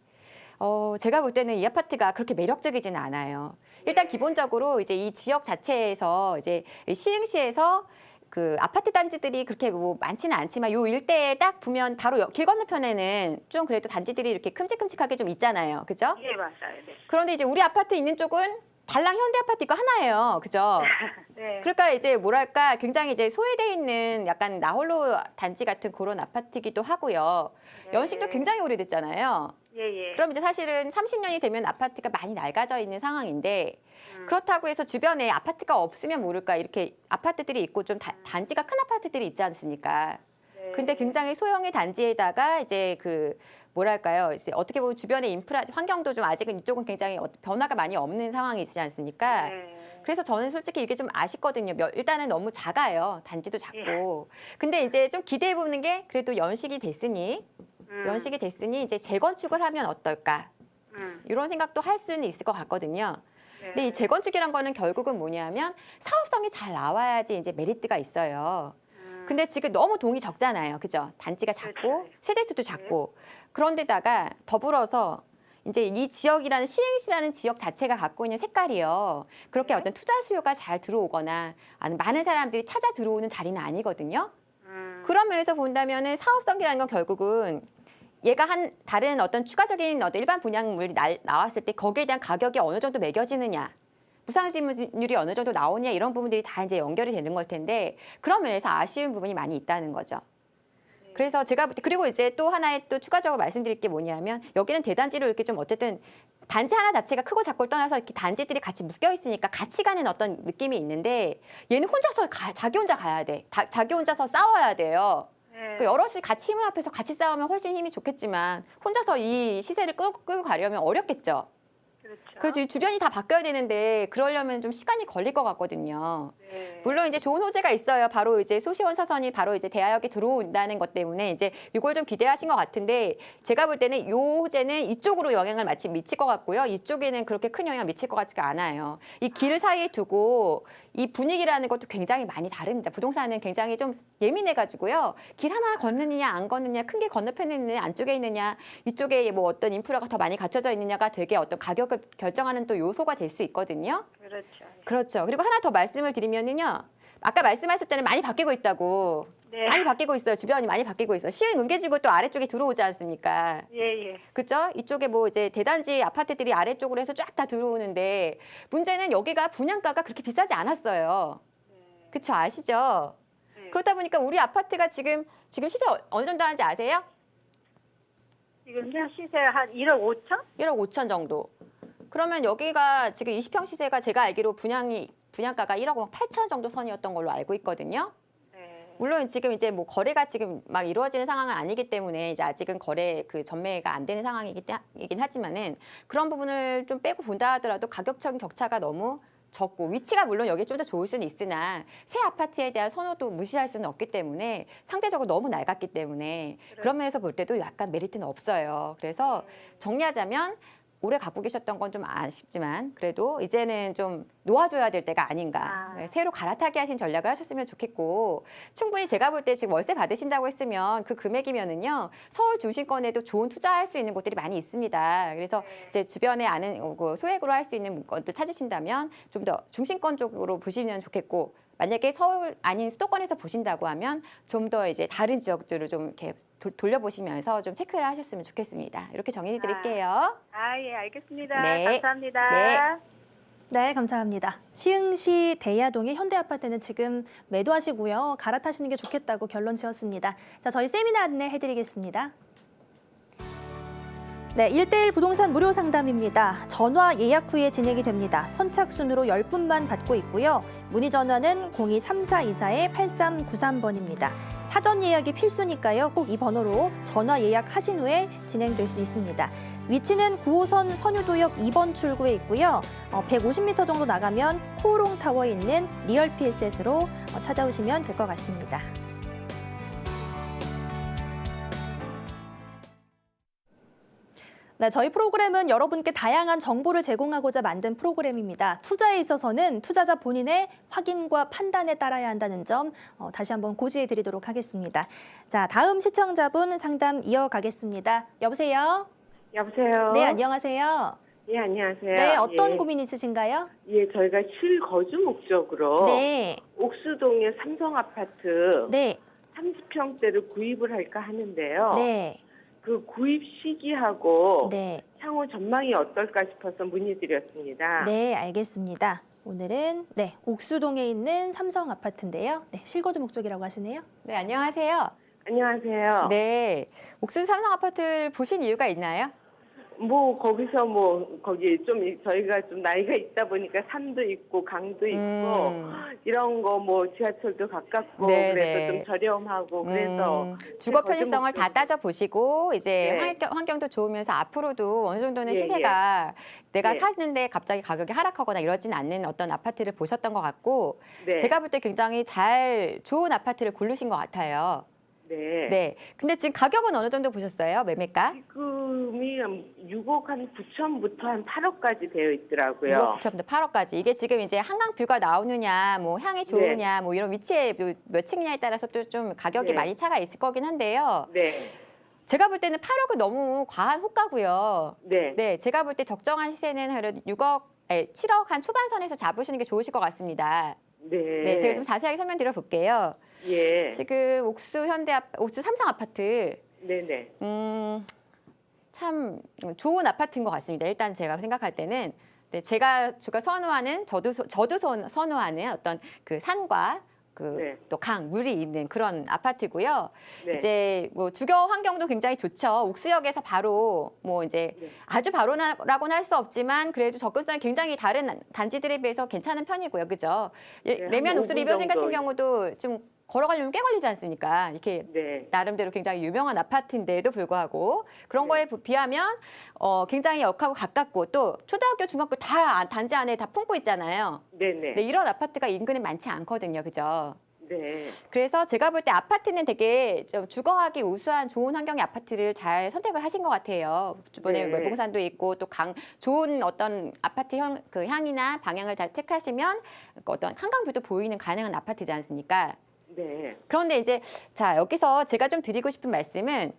제가 볼 때는 이 아파트가 그렇게 매력적이지는 않아요. 일단 기본적으로 이제 이 지역 자체에서 이제 시흥시에서 그 아파트 단지들이 그렇게 뭐 많지는 않지만 요 일대에 딱 보면 바로 길 건너편에는 좀 그래도 단지들이 이렇게 큼직큼직하게 좀 있잖아요. 그죠? 예, 맞아요. 네. 그런데 이제 우리 아파트 있는 쪽은 달랑 현대 아파트 이거 하나예요. 그죠? 네. 그러니까 이제 뭐랄까 굉장히 이제 소외돼 있는 약간 나홀로 단지 같은 그런 아파트이기도 하고요. 네. 연식도 굉장히 오래됐잖아요. 예, 예. 그럼 이제 사실은 30년이 되면 아파트가 많이 낡아져 있는 상황인데 그렇다고 해서 주변에 아파트가 없으면 모를까 이렇게 아파트들이 있고 좀 단지가 큰 아파트들이 있지 않습니까? 네. 근데 굉장히 소형의 단지에다가 이제 그 뭐랄까요? 이제 어떻게 보면 주변의 인프라 환경도 좀 아직은 이쪽은 굉장히 변화가 많이 없는 상황이지 않습니까? 네. 그래서 저는 솔직히 이게 좀 아쉽거든요. 일단은 너무 작아요. 단지도 작고. 근데 이제 좀 기대해 보는 게 그래도 연식이 됐으니 이제 재건축을 하면 어떨까? 이런 생각도 할 수는 있을 것 같거든요. 근데 이 재건축이란 거는 결국은 뭐냐면 사업성이 잘 나와야지 이제 메리트가 있어요. 근데 지금 너무 동이 적잖아요. 그죠? 단지가 작고 그렇죠. 세대수도 작고 그런데다가 더불어서 이제 이 지역이라는 시흥시라는 지역 자체가 갖고 있는 색깔이요. 그렇게 어떤 투자 수요가 잘 들어오거나 아니면 많은 사람들이 찾아 들어오는 자리는 아니거든요. 그런 면에서 본다면은 사업성이라는 건 결국은 얘가 한 다른 어떤 추가적인 어떤 일반 분양물이 나왔을 때 거기에 대한 가격이 어느 정도 매겨지느냐, 무상지분율이 어느 정도 나오냐 이런 부분들이 다 이제 연결이 되는 걸 텐데 그런 면에서 아쉬운 부분이 많이 있다는 거죠. 그래서 제가 그리고 이제 또 하나의 또 추가적으로 말씀드릴 게 뭐냐면 여기는 대단지로 이렇게 좀 어쨌든 단지 하나 자체가 크고 작고를 떠나서 이렇게 단지들이 같이 묶여 있으니까 같이 가는 어떤 느낌이 있는데 얘는 혼자서 자기 혼자 가야 돼. 자기 혼자서 싸워야 돼요. 그 여럿이 같이 힘을 합해서 같이 싸우면 훨씬 힘이 좋겠지만 혼자서 이 시세를 끌고 가려면 어렵겠죠. 그렇죠. 그래서 이 주변이 다 바뀌어야 되는데 그러려면 좀 시간이 걸릴 것 같거든요. 네. 물론 이제 좋은 호재가 있어요. 바로 이제 소시원 사선이 바로 이제 대하역에 들어온다는 것 때문에 이제 이걸 좀 기대하신 것 같은데 제가 볼 때는 이 호재는 이쪽으로 영향을 마치 미칠 것 같고요. 이쪽에는 그렇게 큰 영향 미칠 것 같지가 않아요. 이 길 사이에 두고 이 분위기라는 것도 굉장히 많이 다릅니다. 부동산은 굉장히 좀 예민해가지고요. 길 하나 건너느냐 안 건너느냐, 큰 게 건너편에 있느냐 안쪽에 있느냐, 이쪽에 뭐 어떤 인프라가 더 많이 갖춰져 있느냐가 되게 어떤 가격을 결정하는 또 요소가 될 수 있거든요. 그렇죠. 그렇죠. 그리고 하나 더 말씀을 드리면은요. 아까 말씀하셨잖아요. 많이 바뀌고 있다고. 네. 많이 바뀌고 있어요. 주변이 많이 바뀌고 있어요. 시흥 은계지구 또 아래쪽에 들어오지 않습니까? 예, 예. 그죠? 이쪽에 뭐 이제 대단지 아파트들이 아래쪽으로 해서 쫙 다 들어오는데 문제는 여기가 분양가가 그렇게 비싸지 않았어요. 그쵸? 아시죠? 네. 그렇다 보니까 우리 아파트가 지금 시세 어느 정도 하는지 아세요? 지금 시세 한 1억 5천? 1억 5천 정도. 그러면 여기가 지금 20평 시세가 제가 알기로 분양가가 1억 8천 정도 선이었던 걸로 알고 있거든요. 네. 물론 지금 이제 뭐 거래가 지금 막 이루어지는 상황은 아니기 때문에 이제 아직은 거래 그 전매가 안 되는 상황이긴 하지만은 그런 부분을 좀 빼고 본다 하더라도 가격적인 격차가 너무 적고 위치가 물론 여기 좀 더 좋을 수는 있으나 새 아파트에 대한 선호도 무시할 수는 없기 때문에 상대적으로 너무 낡았기 때문에 그런 면에서 볼 때도 약간 메리트는 없어요. 그래서 정리하자면 오래 갖고 계셨던 건 좀 아쉽지만 그래도 이제는 좀 놓아줘야 될 때가 아닌가. 새로 갈아타게 하신 전략을 하셨으면 좋겠고 충분히 제가 볼 때 지금 월세 받으신다고 했으면 그 금액이면은요 서울 중심권에도 좋은 투자할 수 있는 곳들이 많이 있습니다. 그래서 이제 주변에 아는 소액으로 할 수 있는 것들 찾으신다면 좀 더 중심권 쪽으로 보시면 좋겠고 만약에 서울 아닌 수도권에서 보신다고 하면 좀 더 이제 다른 지역들을 좀 이렇게 돌려보시면서 좀 체크를 하셨으면 좋겠습니다. 이렇게 정리해 드릴게요. 예, 알겠습니다. 네. 감사합니다. 네, 감사합니다. 시흥시 대야동의 현대아파트는 지금 매도하시고요. 갈아타시는 게 좋겠다고 결론 지었습니다. 자, 저희 세미나 안내해드리겠습니다. 네, 1:1 부동산 무료 상담입니다. 전화 예약 후에 진행이 됩니다. 선착순으로 10분만 받고 있고요. 문의 전화는 023424-8393번입니다. 사전 예약이 필수니까요. 꼭 이 번호로 전화 예약하신 후에 진행될 수 있습니다. 위치는 9호선 선유도역 2번 출구에 있고요. 150m 정도 나가면 코오롱타워에 있는 리얼 PSS로 찾아오시면 될 것 같습니다. 네, 저희 프로그램은 여러분께 다양한 정보를 제공하고자 만든 프로그램입니다. 투자에 있어서는 투자자 본인의 확인과 판단에 따라야 한다는 점 다시 한번 고지해 드리도록 하겠습니다. 자, 다음 시청자분 상담 이어가겠습니다. 여보세요? 여보세요. 네, 안녕하세요. 예, 안녕하세요. 네, 어떤 예. 고민 있으신가요? 예, 저희가 실거주 목적으로 네, 옥수동의 삼성 아파트 네, 30평대를 구입을 할까 하는데요. 네, 그 구입 시기하고 네, 향후 전망이 어떨까 싶어서 문의드렸습니다. 네, 알겠습니다. 오늘은 네, 옥수동에 있는 삼성 아파트인데요. 네, 실거주 목적이라고 하시네요. 네, 안녕하세요. 안녕하세요. 네, 옥수수 삼성 아파트를 보신 이유가 있나요? 뭐 거기서 뭐 거기 좀 저희가 좀 나이가 있다 보니까 산도 있고 강도 있고 이런 거 뭐 지하철도 가깝고 네, 그래서 네. 좀 저렴하고 그래서 주거 거주 편의성을 다 목적으로. 따져 보시고 이제 네. 환경도 좋으면서 앞으로도 어느 정도는 예, 시세가 내가 예. 샀는데 갑자기 가격이 하락하거나 이러진 않는 어떤 아파트를 보셨던 것 같고 네. 제가 볼 때 굉장히 좋은 아파트를 고르신 것 같아요. 네. 네. 근데 지금 가격은 어느 정도 보셨어요? 매매가? 지금이 6억 한 9천부터 한 8억까지 되어 있더라고요. 6억 9천부터 8억까지. 이게 지금 이제 한강뷰가 나오느냐, 뭐 향이 좋으냐, 뭐 이런 위치에 몇 층이냐에 따라서 또 좀 가격이 네. 많이 차가 있을 거긴 한데요. 네. 제가 볼 때는 8억은 너무 과한 호가고요. 네. 네, 제가 볼 때 적정한 시세는 7억 한 초반선에서 잡으시는 게 좋으실 것 같습니다. 네. 네, 제가 좀 자세하게 설명드려 볼게요. 예. 지금 옥수 삼성 아파트 네네. 참 좋은 아파트인 것 같습니다. 일단 제가 생각할 때는 네, 제가 선호하는 저도 선호하는 어떤 그 산과 네. 또 강, 물이 있는 그런 아파트고요. 네. 이제 뭐 주거 환경도 굉장히 좋죠. 옥수역에서 바로 뭐 이제 네. 아주 바로라고는 할 수 없지만 그래도 접근성이 굉장히 다른 단지들에 비해서 괜찮은 편이고요. 그죠? 네, 레미안 한 옥수 5분 리버진 같은 정도. 경우도 좀 걸어가려면 꽤 걸리지 않습니까? 이렇게 네. 나름대로 굉장히 유명한 아파트인데도 불구하고 그런 네. 거에 비하면 굉장히 역하고 가깝고 또 초등학교, 중학교 다 단지 안에 다 품고 있잖아요. 네네. 네, 이런 아파트가 인근에 많지 않거든요. 그죠? 네. 그래서 제가 볼 때 아파트는 되게 좀 주거하기 우수한 좋은 환경의 아파트를 잘 선택을 하신 것 같아요. 주변에 네. 외봉산도 있고 또 좋은 어떤 아파트 그 향이나 방향을 잘 택하시면 어떤 한강뷰도 보이는 가능한 아파트지 않습니까? 네. 그런데 이제 자 여기서 제가 좀 드리고 싶은 말씀은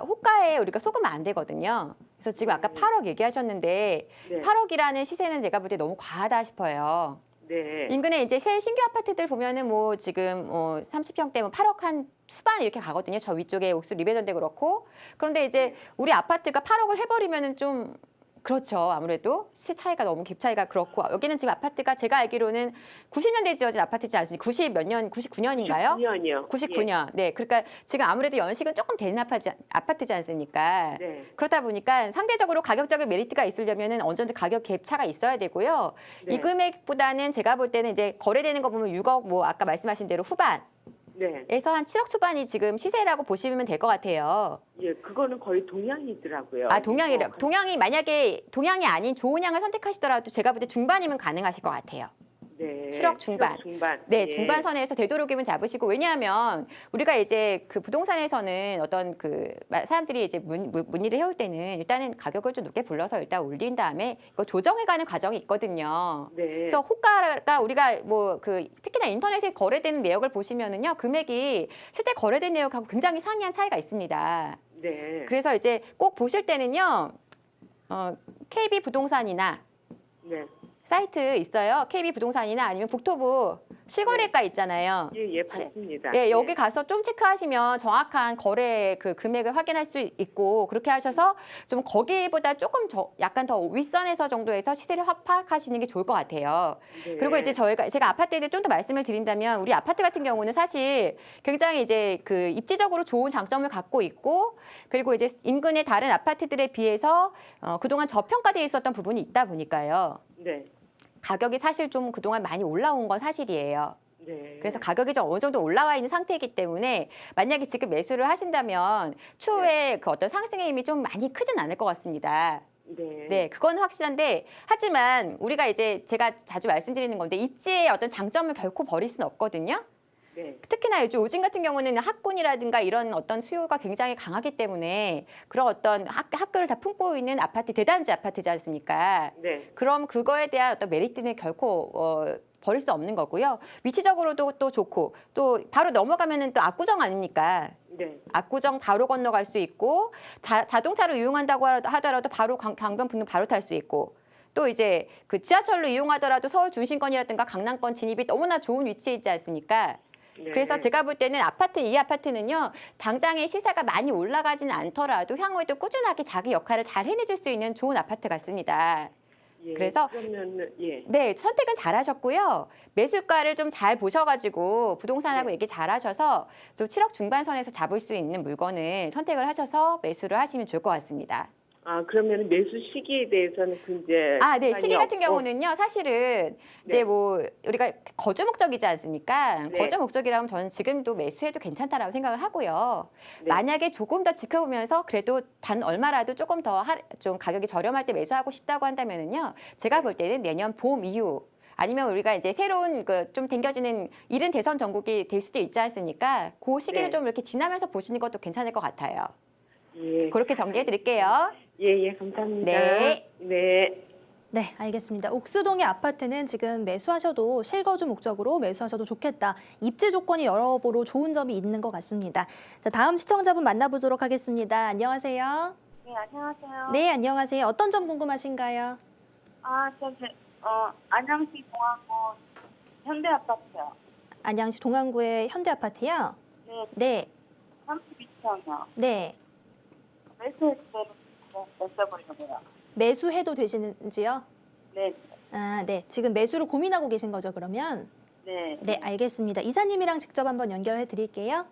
호가에 우리가 속으면 안 되거든요. 그래서 지금 아까 8억 얘기하셨는데 네. 8억이라는 시세는 제가 볼 때 너무 과하다 싶어요. 네. 인근에 이제 새 신규 아파트들 보면은 뭐 지금 30평대 뭐 8억 한 후반 이렇게 가거든요. 저 위쪽에 옥수 리베전대 그렇고. 그런데 이제 우리 아파트가 8억을 해버리면은 좀 그렇죠. 아무래도 시세 차이가 너무 갭 차이가 그렇고 여기는 지금 아파트가 제가 알기로는 90년대에 지어진 아파트지 않습니까? 90 몇 년, 99년인가요? 99년이요. 99년. 네, 그러니까 지금 아무래도 연식은 조금 된 아파트지 않습니까? 네. 그렇다 보니까 상대적으로 가격적인 메리트가 있으려면은 어느 정도 가격 갭 차가 있어야 되고요. 네. 이 금액보다는 제가 볼 때는 이제 거래되는 거 보면 6억 뭐 아까 말씀하신 대로 후반에서 네. 한 7억 초반이 지금 시세라고 보시면 될 것 같아요. 예, 그거는 거의 동향이더라고요. 아, 동향이 만약에 동향이 아닌 좋은 향을 선택하시더라도 제가 볼 때 중반이면 가능하실 것 같아요. 네. 7억 중반. 7억 중반. 네, 예. 중반선에서 되도록이면 잡으시고 왜냐하면 우리가 이제 그 부동산에서는 어떤 그 사람들이 이제 문의를 해올 때는 일단은 가격을 좀 높게 불러서 일단 올린 다음에 이거 조정해가는 과정이 있거든요. 네. 그래서 호가가 우리가 뭐 그 특히나 인터넷에 거래되는 내역을 보시면은요 금액이 실제 거래된 내역하고 굉장히 상이한 차이가 있습니다. 네. 그래서 이제 꼭 보실 때는요 KB 부동산이나 네. 사이트 있어요. KB 부동산이나 아니면 국토부 실거래가 있잖아요. 예, 예, 봤습니다. 예, 여기 가서 좀 체크하시면 정확한 거래 그 금액을 확인할 수 있고 그렇게 하셔서 좀 거기보다 조금 약간 더 윗선에서 정도에서 시세를 파악하시는 게 좋을 것 같아요. 네. 그리고 이제 제가 아파트에 대해 좀 더 말씀을 드린다면 우리 아파트 같은 경우는 사실 굉장히 이제 그 입지적으로 좋은 장점을 갖고 있고 그리고 이제 인근의 다른 아파트들에 비해서 그동안 저평가되어 있었던 부분이 있다 보니까요. 네. 가격이 사실 좀 그동안 많이 올라온 건 사실이에요. 네. 그래서 가격이 좀 어느 정도 올라와 있는 상태이기 때문에 만약에 지금 매수를 하신다면 추후에 그 어떤 상승의 힘이 좀 많이 크진 않을 것 같습니다. 네. 네, 그건 확실한데 하지만 우리가 이제 제가 자주 말씀드리는 건데 입지의 어떤 장점을 결코 버릴 수는 없거든요. 네. 특히나 요즘 같은 경우는 학군이라든가 이런 어떤 수요가 굉장히 강하기 때문에 그런 어떤 학교를 다 품고 있는 아파트, 대단지 아파트지 않습니까? 네. 그럼 그거에 대한 어떤 메리트는 결코 버릴 수 없는 거고요. 위치적으로도 또 좋고 또 바로 넘어가면은 또 압구정 아닙니까? 네. 압구정 바로 건너갈 수 있고 자동차로 이용한다고 하더라도 바로 강변북로 바로 탈 수 있고 또 이제 그 지하철로 이용하더라도 서울 중심권이라든가 강남권 진입이 너무나 좋은 위치에 있지 않습니까? 네. 그래서 제가 볼 때는 이 아파트는요, 당장의 시세가 많이 올라가지는 않더라도 향후에도 꾸준하게 자기 역할을 잘 해내줄 수 있는 좋은 아파트 같습니다. 예, 그래서 그러면은 예. 네, 선택은 잘하셨고요. 매수가를 좀 잘 보셔가지고 부동산하고 네. 얘기 잘하셔서 좀 7억 중반선에서 잡을 수 있는 물건을 선택을 하셔서 매수를 하시면 좋을 것 같습니다. 아, 그러면 매수 시기에 대해서는 그 이제 네, 시기 시간이 같은 없고. 경우는요, 사실은 이제 네. 뭐 우리가 거주 목적이지 않습니까? 네. 거주 목적이라면 저는 지금도 매수해도 괜찮다라고 생각을 하고요. 네. 만약에 조금 더 지켜보면서 그래도 단 얼마라도 조금 더 좀 가격이 저렴할 때 매수하고 싶다고 한다면은요, 제가 볼 때는 내년 봄 이후 아니면 우리가 이제 새로운 그 좀 당겨지는 이른 대선 전국이 될 수도 있지 않습니까? 그 시기를 네. 좀 이렇게 지나면서 보시는 것도 괜찮을 것 같아요. 예. 그렇게 정리해 드릴게요. 예, 감사합니다. 네. 네. 네, 알겠습니다. 옥수동의 아파트는 지금 매수하셔도 실거주 목적으로 매수하셔도 좋겠다. 입지 조건이 여러 보로 좋은 점이 있는 것 같습니다. 자, 다음 시청자분 만나보도록 하겠습니다. 안녕하세요. 네, 안녕하세요. 네, 안녕하세요. 어떤 점 궁금하신가요? 안양시 동안구 현대 아파트요. 안양시 동안구의 현대 아파트요? 네, 네, 32평이요. 네. 매수했을 때는 매수해보려고요. 매수해도 되시는지요? 네, 네. 지금 매수를 고민하고 계신 거죠, 그러면? 네. 네, 알겠습니다. 이사님이랑 직접 한번 연결해 드릴게요.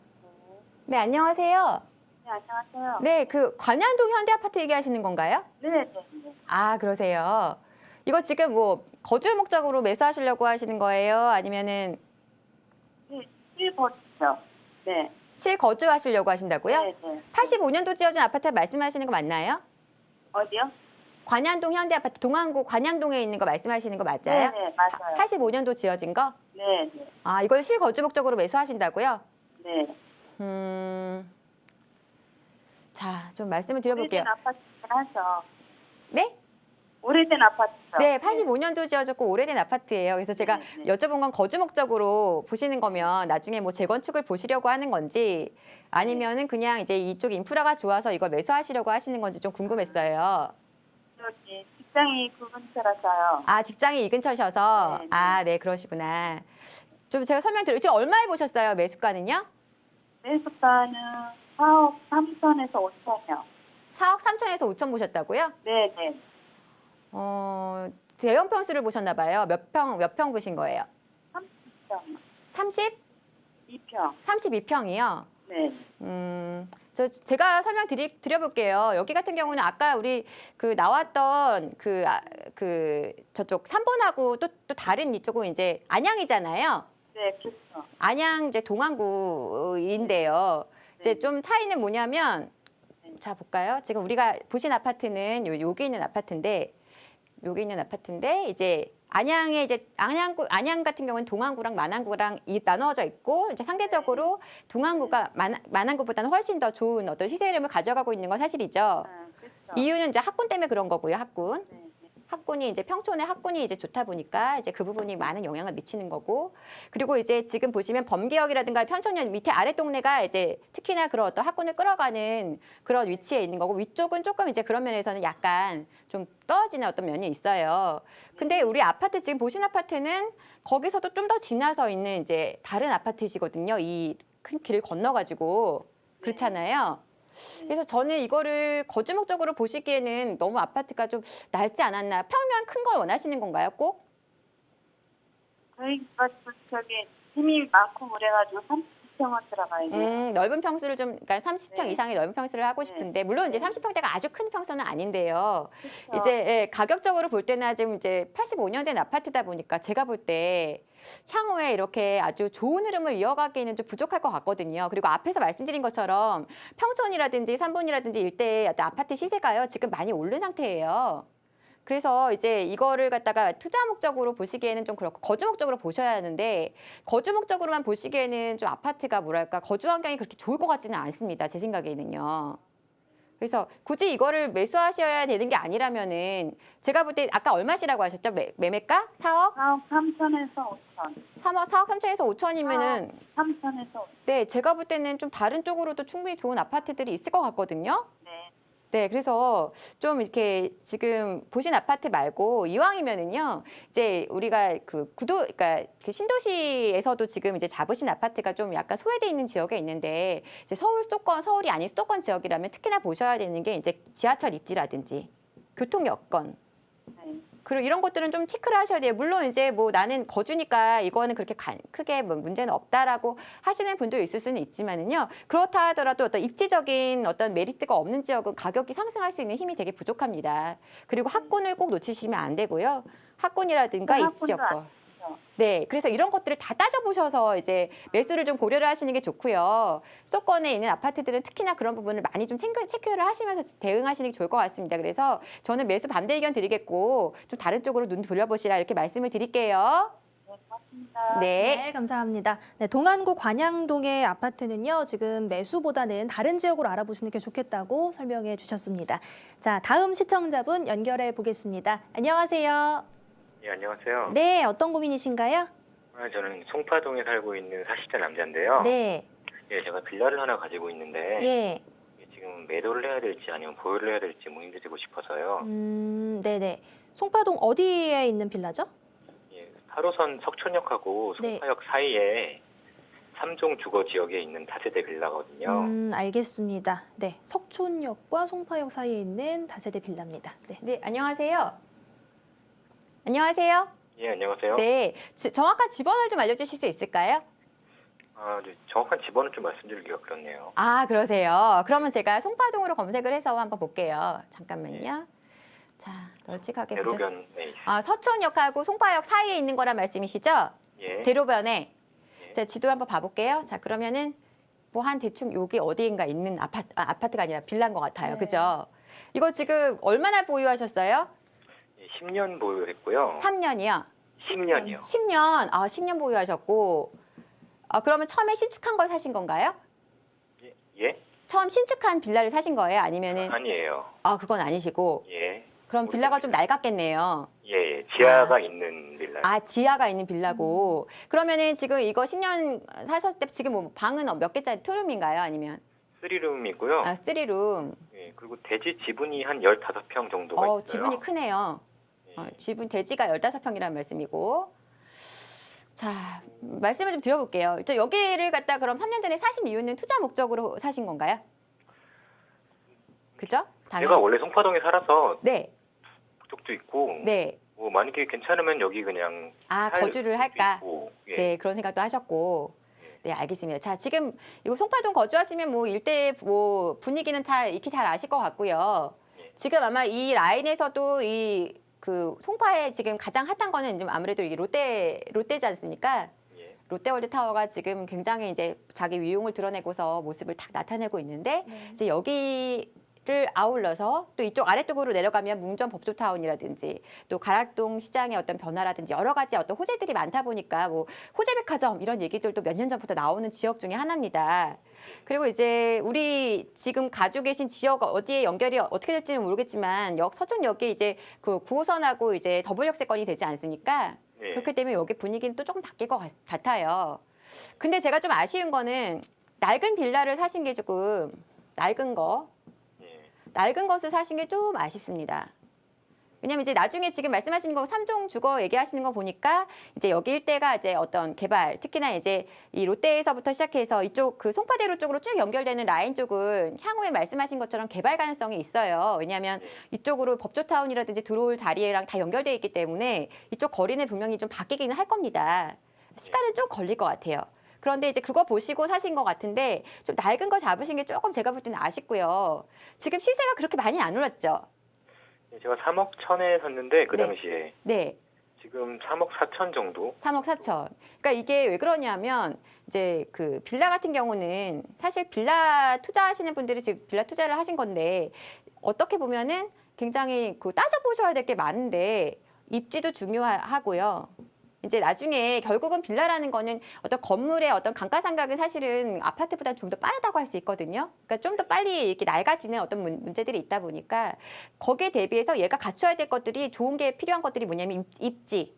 네, 안녕하세요. 네, 안녕하세요. 네, 그 관현동 현대 아파트 얘기하시는 건가요? 네, 네, 네. 아, 그러세요. 이거 지금 뭐 거주 목적으로 매수하시려고 하시는 거예요? 아니면은 네, 실거주죠. 네. 실거주하시려고 하신다고요? 네, 네. 85년도 지어진 아파트 말씀하시는 거 맞나요? 어디요? 관현동 현대 아파트 동안구 관현동에 있는 거 말씀하시는 거 맞아요? 네, 네, 맞아요. 85년도 지어진 거? 네, 네. 아, 이걸 실거주 목적으로 매수하신다고요? 네. 자, 좀 말씀을 드려볼게요. 오래된 아파트긴 하죠. 네? 오래된 아파트죠. 네, 85년도 지어졌고 오래된 아파트예요. 그래서 제가 네, 네. 여쭤본 건 거주 목적으로 보시는 거면 나중에 뭐 재건축을 보시려고 하는 건지 아니면은 그냥 이제 이쪽 인프라가 좋아서 이걸 매수하시려고 하시는 건지 좀 궁금했어요. 여기 직장이 그 근처라서요. 아, 직장이 이 근처셔서. 네, 네. 아, 네, 그러시구나. 좀 제가 설명드릴게요. 지금 얼마에 보셨어요, 매수가는요? 매수가는 4억 3천에서 5천이요. 4억 3천에서 5천 보셨다고요? 네, 네. 대형 평수를 보셨나 봐요. 몇 평 보신 거예요? 32평. 30? 2평. 32평이요? 네. 제가 드려볼게요. 여기 같은 경우는 아까 우리 그 나왔던 그 저쪽 3번하고 또 다른 이쪽은 이제 안양이잖아요. 네, 그렇죠. 안양 이제 동안구인데요. 이제 네. 좀 차이는 뭐냐면 자 볼까요? 지금 우리가 보신 아파트는 여기 있는 아파트인데 이제 안양에 이제 안양 같은 경우는 동안구랑 만안구랑 나눠져 있고 이제 상대적으로 동안구가 만안구보다는 훨씬 더 좋은 어떤 시세 흐름을 가져가고 있는 건 사실이죠. 그렇죠. 이유는 이제 학군 때문에 그런 거고요. 학군. 네, 네. 학군이 이제 평촌에 학군이 이제 좋다 보니까 이제 그 부분이 많은 영향을 미치는 거고 그리고 이제 지금 보시면 범계역이라든가 편촌역 밑에 아래 동네가 이제 특히나 그런 어떤 학군을 끌어가는 그런 위치에 있는 거고 위쪽은 조금 이제 그런 면에서는 약간 좀 떨어지는 어떤 면이 있어요. 근데 우리 아파트 지금 보신 아파트는 거기서도 좀 더 지나서 있는 이제 다른 아파트시거든요. 이 큰 길을 건너가지고 그렇잖아요. 그래서 저는 이거를 거주 목적으로 보시기에는 너무 아파트가 좀 넓지 않았나. 평면 큰 걸 원하시는 건가요, 꼭? 저희가 저기 힘이 많고 그래가지고 30평은 들어가야 돼요. 넓은 평수를 좀, 그러니까 30평 네. 이상의 넓은 평수를 하고 싶은데, 물론 이제 네. 30평대가 아주 큰 평수는 아닌데요. 그렇죠. 이제 예, 가격적으로 볼 때는 지금 이제 85년 된 아파트다 보니까 제가 볼 때 향후에 이렇게 아주 좋은 흐름을 이어가기에는 좀 부족할 것 같거든요. 그리고 앞에서 말씀드린 것처럼 평촌이라든지 3본이라든지 일대의 아파트 시세가요 지금 많이 오른 상태예요. 그래서 이제 이거를 갖다가 투자 목적으로 보시기에는 좀 그렇고 거주 목적으로 보셔야 하는데 거주 목적으로만 보시기에는 좀 아파트가 뭐랄까 거주 환경이 그렇게 좋을 것 같지는 않습니다. 제 생각에는요. 그래서 굳이 이거를 매수하셔야 되는 게 아니라면은 제가 볼 때 아까 얼마시라고 하셨죠? 매매가 4억? 4억 3천에서 5천. 4억 3천에서 5천이면은 3천에서 5천. 네, 제가 볼 때는 좀 다른 쪽으로도 충분히 좋은 아파트들이 있을 것 같거든요. 네. 네, 그래서 좀 이렇게 지금 보신 아파트 말고 이왕이면은요, 이제 우리가 그러니까 그 신도시에서도 지금 이제 잡으신 아파트가 좀 약간 소외돼 있는 지역에 있는데, 이제 서울이 아닌 수도권 지역이라면 특히나 보셔야 되는 게 이제 지하철 입지라든지 교통 여건. 네. 그리고 이런 것들은 좀 체크를 하셔야 돼요. 물론 이제 뭐 나는 거주니까 이거는 그렇게 크게 뭐 문제는 없다라고 하시는 분도 있을 수는 있지만은요. 그렇다 하더라도 어떤 입지적인 어떤 메리트가 없는 지역은 가격이 상승할 수 있는 힘이 되게 부족합니다. 그리고 학군을 꼭 놓치시면 안 되고요. 학군이라든가 입지 여건. 네, 그래서 이런 것들을 다 따져보셔서 이제 매수를 좀 고려를 하시는 게 좋고요. 수도권에 있는 아파트들은 특히나 그런 부분을 많이 좀 체크를 하시면서 대응하시는 게 좋을 것 같습니다. 그래서 저는 매수 반대 의견 드리겠고 좀 다른 쪽으로 눈 돌려보시라 이렇게 말씀을 드릴게요. 네, 고맙습니다. 네. 네, 감사합니다. 네, 동안구 관양동의 아파트는요, 지금 매수보다는 다른 지역으로 알아보시는 게 좋겠다고 설명해 주셨습니다. 자, 다음 시청자분 연결해 보겠습니다. 안녕하세요. 예, 안녕하세요. 네, 어떤 고민이신가요? 저는 송파동에 살고 있는 40대 남자인데요. 네, 예, 제가 빌라를 하나 가지고 있는데 예. 지금 매도를 해야 될지 아니면 보유를 해야 될지 문의드리고 싶어서요. 네네. 송파동 어디에 있는 빌라죠? 예, 8호선 석촌역하고 네. 송파역 사이에 3종 주거 지역에 있는 다세대 빌라거든요. 알겠습니다. 네, 석촌역과 송파역 사이에 있는 다세대 빌라입니다. 네. 네, 안녕하세요. 안녕하세요. 예, 안녕하세요. 네, 정확한 지번을 좀 알려주실 수 있을까요? 네, 정확한 지번은 좀 말씀드리기가 그렇네요. 아, 그러세요. 그러면 제가 송파동으로 검색을 해서 한번 볼게요. 잠깐만요. 자, 널찍하게 보셨어요. 대로변에 있습니다. 아, 서촌역하고 송파역 사이에 있는 거란 말씀이시죠? 예. 대로변에. 예. 자, 지도 한번 봐볼게요. 자, 그러면은 뭐 한 대충 여기 어디인가 있는 아파트가 아니라 빌라인 것 같아요. 네. 그죠? 이거 지금 얼마나 보유하셨어요? 예, 10년 보유했고요. 3년이요. 10년이요. 10년. 아, 10년 보유하셨고. 아, 그러면 처음에 신축한 걸 사신 건가요? 예? 예? 처음 신축한 빌라를 사신 거예요? 아니면은 아니에요. 아, 그건 아니시고. 예. 그럼 빌라가 좀 낡았겠네요. 예, 지하가 있는 빌라. 아, 지하가 있는 빌라고. 그러면은 지금 이거 10년 사셨을 때 지금 뭐 방은 몇 개짜리 투룸인가요? 아니면 3룸이고요. 아, 3룸. 예, 그리고 대지 지분이 한 15평 정도가 있어요. 지분이 크네요. 지분 대지가 15평이라는 말씀이고. 자, 말씀을 좀 드려볼게요. 여기를 갖다 그럼 3년 전에 사신 이유는 투자 목적으로 사신 건가요? 그죠? 제가 원래 송파동에 살아서 네, 그쪽도 있고 네. 뭐 만약에 괜찮으면 여기 그냥 아, 살 거주를 수도 할까? 있고, 예. 네, 그런 생각도 하셨고. 네, 알겠습니다. 자, 지금 이거 송파동 거주하시면 뭐 일대 뭐 분위기는 다 익히 잘 아실 것 같고요. 지금 아마 이 라인에서도 그 송파에 지금 가장 핫한 거는 좀 아무래도 이게 롯데지 않습니까? 예. 롯데월드타워가 지금 굉장히 이제 자기 위용을 드러내고서 모습을 탁 나타내고 있는데 이제 여기를 아울러서 또 이쪽 아래쪽으로 내려가면 뭉전 법조타운이라든지 또 가락동 시장의 어떤 변화라든지 여러 가지 어떤 호재들이 많다 보니까 뭐 호재백화점 이런 얘기들도 몇 년 전부터 나오는 지역 중에 하나입니다. 그리고 이제 우리 지금 가지고 계신 지역 어디에 연결이 어떻게 될지는 모르겠지만 서촌역이 이제 그 9호선하고 이제 더블 역세권이 되지 않습니까? 네. 그렇기 때문에 여기 분위기는 또 조금 바뀔 것 같아요. 근데 제가 좀 아쉬운 거는 낡은 빌라를 사신 게 조금 낡은 것을 사신 게 좀 아쉽습니다. 왜냐면 이제 나중에 지금 말씀하시는 거 3종 주거 얘기하시는 거 보니까 이제 여기 일대가 이제 어떤 개발, 특히나 이제 이 롯데에서부터 시작해서 이쪽 그 송파대로 쪽으로 쭉 연결되는 라인 쪽은 향후에 말씀하신 것처럼 개발 가능성이 있어요. 왜냐하면 이쪽으로 법조타운이라든지 들어올 자리랑 다 연결되어 있기 때문에 이쪽 거리는 분명히 좀 바뀌기는 할 겁니다. 시간은 좀 걸릴 것 같아요. 그런데 이제 그거 보시고 사신 것 같은데 좀 낡은 거 잡으신 게 조금 제가 볼 때는 아쉽고요. 지금 시세가 그렇게 많이 안 올랐죠? 제가 3억 1천에 샀는데 그 네. 당시에 네. 지금 3억 4천 정도. 3억 4천. 그러니까 이게 왜 그러냐면 이제 그 빌라 같은 경우는 사실 빌라 투자하시는 분들이 지금 빌라 투자를 하신 건데 어떻게 보면은 굉장히 따져보셔야 될 게 많은데 입지도 중요하고요. 이제 나중에 결국은 빌라라는 거는 어떤 건물의 어떤 감가상각은 사실은 아파트보다 좀 더 빠르다고 할 수 있거든요. 그러니까 좀 더 빨리 이렇게 낡아지는 어떤 문제들이 있다 보니까 거기에 대비해서 얘가 갖춰야 될 것들이 좋은 게 필요한 것들이 뭐냐면 입지.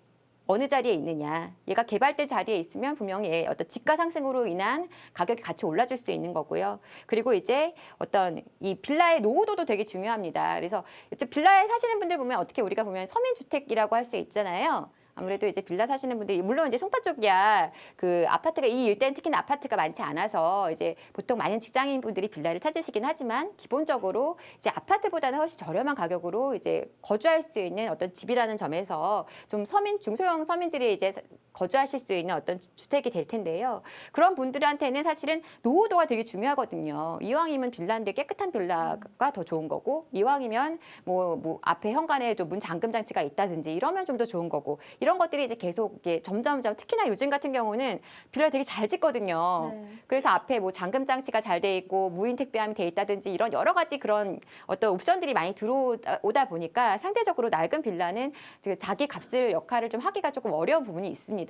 어느 자리에 있느냐. 얘가 개발될 자리에 있으면 분명히 어떤 집가 상승으로 인한 가격이 같이 올라줄 수 있는 거고요. 그리고 이제 어떤 이 빌라의 노후도도 되게 중요합니다. 그래서 빌라에 사시는 분들 보면 어떻게 우리가 보면 서민주택이라고 할 수 있잖아요. 아무래도 이제 빌라 사시는 분들이 물론 이제 송파 쪽이야 그 아파트가 이 일대는 특히나 아파트가 많지 않아서 이제 보통 많은 직장인 분들이 빌라를 찾으시긴 하지만 기본적으로 이제 아파트보다는 훨씬 저렴한 가격으로 이제 거주할 수 있는 어떤 집이라는 점에서 좀 중소형 서민들이 이제 거주하실 수 있는 어떤 주택이 될 텐데요. 그런 분들한테는 사실은 노후도가 되게 중요하거든요. 이왕이면 빌라인데 깨끗한 빌라가 더 좋은 거고 이왕이면 뭐 앞에 현관에도 문 잠금 장치가 있다든지 이러면 좀 더 좋은 거고 이런 것들이 이제 계속 이게 점점점 특히나 요즘 같은 경우는 빌라 되게 잘 짓거든요. 네. 그래서 앞에 뭐 잠금 장치가 잘 돼 있고 무인 택배함이 돼 있다든지 이런 여러 가지 그런 어떤 옵션들이 많이 들어오다 보니까 상대적으로 낡은 빌라는 자기 값을 역할을 좀 하기가 조금 어려운 부분이 있습니다.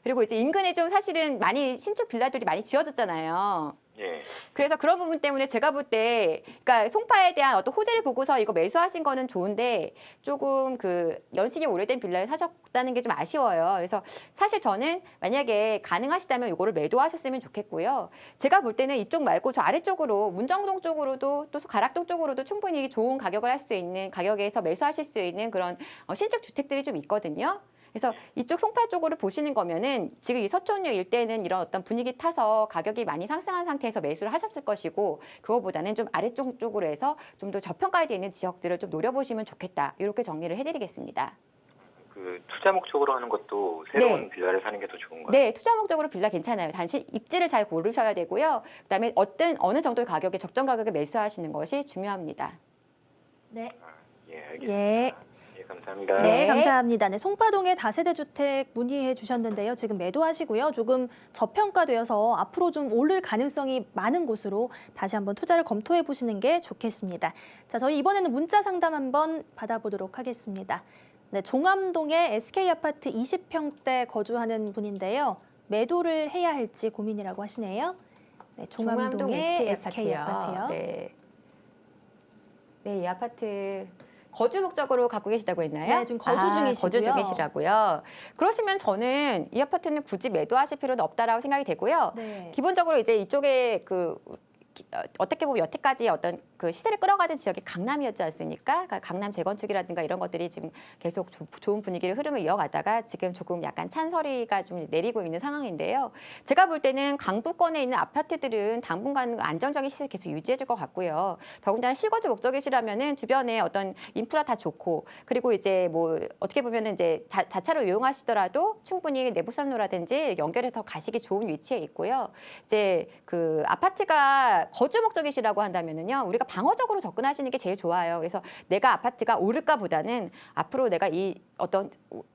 그리고 이제 인근에 좀 사실은 많이 신축 빌라들이 많이 지어졌잖아요. 예. 그래서 그런 부분 때문에 제가 볼 때, 그러니까 송파에 대한 어떤 호재를 보고서 이거 매수하신 거는 좋은데 조금 연식이 오래된 빌라를 사셨다는 게 좀 아쉬워요. 그래서 사실 저는 만약에 가능하시다면 이거를 매도하셨으면 좋겠고요. 제가 볼 때는 이쪽 말고 저 아래쪽으로 문정동 쪽으로도 또 가락동 쪽으로도 충분히 좋은 가격을 할 수 있는 가격에서 매수하실 수 있는 그런 신축 주택들이 좀 있거든요. 그래서 이쪽 송파 쪽으로 보시는 거면은 지금 이 서촌역 일대는 이런 어떤 분위기 타서 가격이 많이 상승한 상태에서 매수를 하셨을 것이고 그거보다는 좀 아래쪽 쪽으로 해서 좀 더 저평가되어 있는 지역들을 좀 노려보시면 좋겠다. 이렇게 정리를 해드리겠습니다. 투자 목적으로 하는 것도 새로운 빌라를 사는 게 더 좋은가요? 네, 투자 목적으로 빌라 괜찮아요. 단지 입지를 잘 고르셔야 되고요. 그다음에 어느 정도의 가격에 적정 가격에 매수하시는 것이 중요합니다. 네. 예, 알겠습니다. 예. 예, 감사합니다. 네, 네. 감사합니다. 네, 송파동의 다세대 주택 문의해 주셨는데요. 지금 매도하시고요. 조금 저평가되어서 앞으로 좀 오를 가능성이 많은 곳으로 다시 한번 투자를 검토해 보시는 게 좋겠습니다. 자, 저희 이번에는 문자 상담 한번 받아보도록 하겠습니다. 네, 종암동의 SK아파트 20평대 거주하는 분인데요. 매도를 해야 할지 고민이라고 하시네요. 네, 종암동의 SK아파트요. 네. 네, 이 아파트 거주 목적으로 갖고 계시다고 했나요? 네, 지금 거주 중이시고요. 거주 중이시라고요. 그러시면 저는 이 아파트는 굳이 매도하실 필요는 없다라고 생각이 되고요. 네. 기본적으로 이제 이쪽에 어떻게 보면 여태까지 어떤 시세를 끌어가는 지역이 강남이었지 않습니까? 그러니까 강남 재건축이라든가 이런 것들이 지금 계속 좋은 분위기를 흐름을 이어가다가 지금 조금 약간 찬서리가 좀 내리고 있는 상황인데요. 제가 볼 때는 강북권에 있는 아파트들은 당분간 안정적인 시세 계속 유지해줄 것 같고요. 더군다나 실거주 목적이시라면은 주변에 어떤 인프라 다 좋고 그리고 이제 뭐 어떻게 보면은 이제 자차로 이용하시더라도 충분히 내부선로라든지 연결해서 가시기 좋은 위치에 있고요. 이제 아파트가 거주 목적이시라고 한다면은요, 우리가 방어적으로 접근하시는 게 제일 좋아요. 그래서 내가 아파트가 오를까보다는 앞으로 내가 이 어떤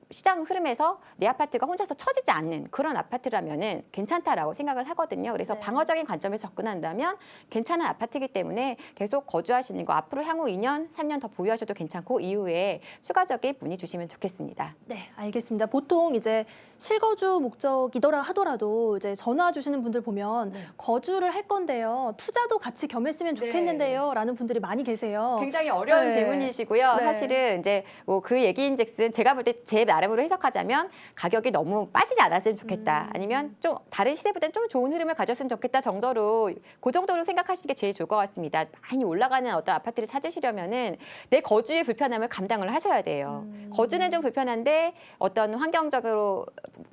시장 흐름에서 내 아파트가 혼자서 처지지 않는 그런 아파트라면은 괜찮다라고 생각을 하거든요. 그래서 네. 방어적인 관점에서 접근한다면 괜찮은 아파트이기 때문에 계속 거주하시는 거 앞으로 향후 2년, 3년 더 보유하셔도 괜찮고 이후에 추가적인 문의 주시면 좋겠습니다. 네, 알겠습니다. 보통 이제 실거주 목적이더라 하더라도 이제 전화 주시는 분들 보면 거주를 할 건데요. 투자도 같이 겸했으면 좋겠는데요. 라는 분들이 많이 계세요. 굉장히 어려운 네. 질문이시고요. 네. 사실은 이제 뭐 그 얘기인즉슨 제가 볼 때 제 나름으로 해석하자면 가격이 너무 빠지지 않았으면 좋겠다. 아니면 좀 다른 시세보다는 좀 좋은 흐름을 가졌으면 좋겠다 정도로 그 정도로 생각하시는 게 제일 좋을 것 같습니다. 많이 올라가는 어떤 아파트를 찾으시려면은 내 거주의 불편함을 감당을 하셔야 돼요. 거주는 좀 불편한데 어떤 환경적으로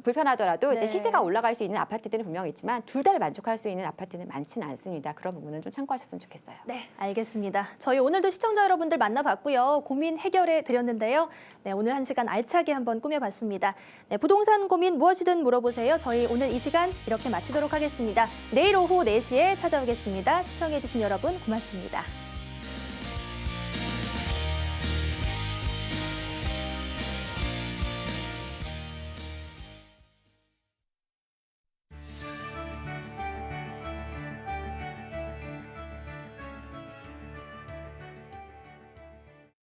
불편하더라도 네. 이제 시세가 올라갈 수 있는 아파트들은 분명히 있지만 둘 다를 만족할 수 있는 아파트는 많지는 않습니다. 그런 부분은 좀 참고하셨으면 좋겠어요. 네, 알겠습니다. 저희 오늘도 시청자 여러분들 만나봤고요. 고민 해결해 드렸는데요. 네, 오늘 한 시간 알차게 한번 꾸며봤습니다. 네, 부동산 고민 무엇이든 물어보세요. 저희 오늘 이 시간 이렇게 마치도록 하겠습니다. 내일 오후 4시에 찾아오겠습니다. 시청해주신 여러분 고맙습니다.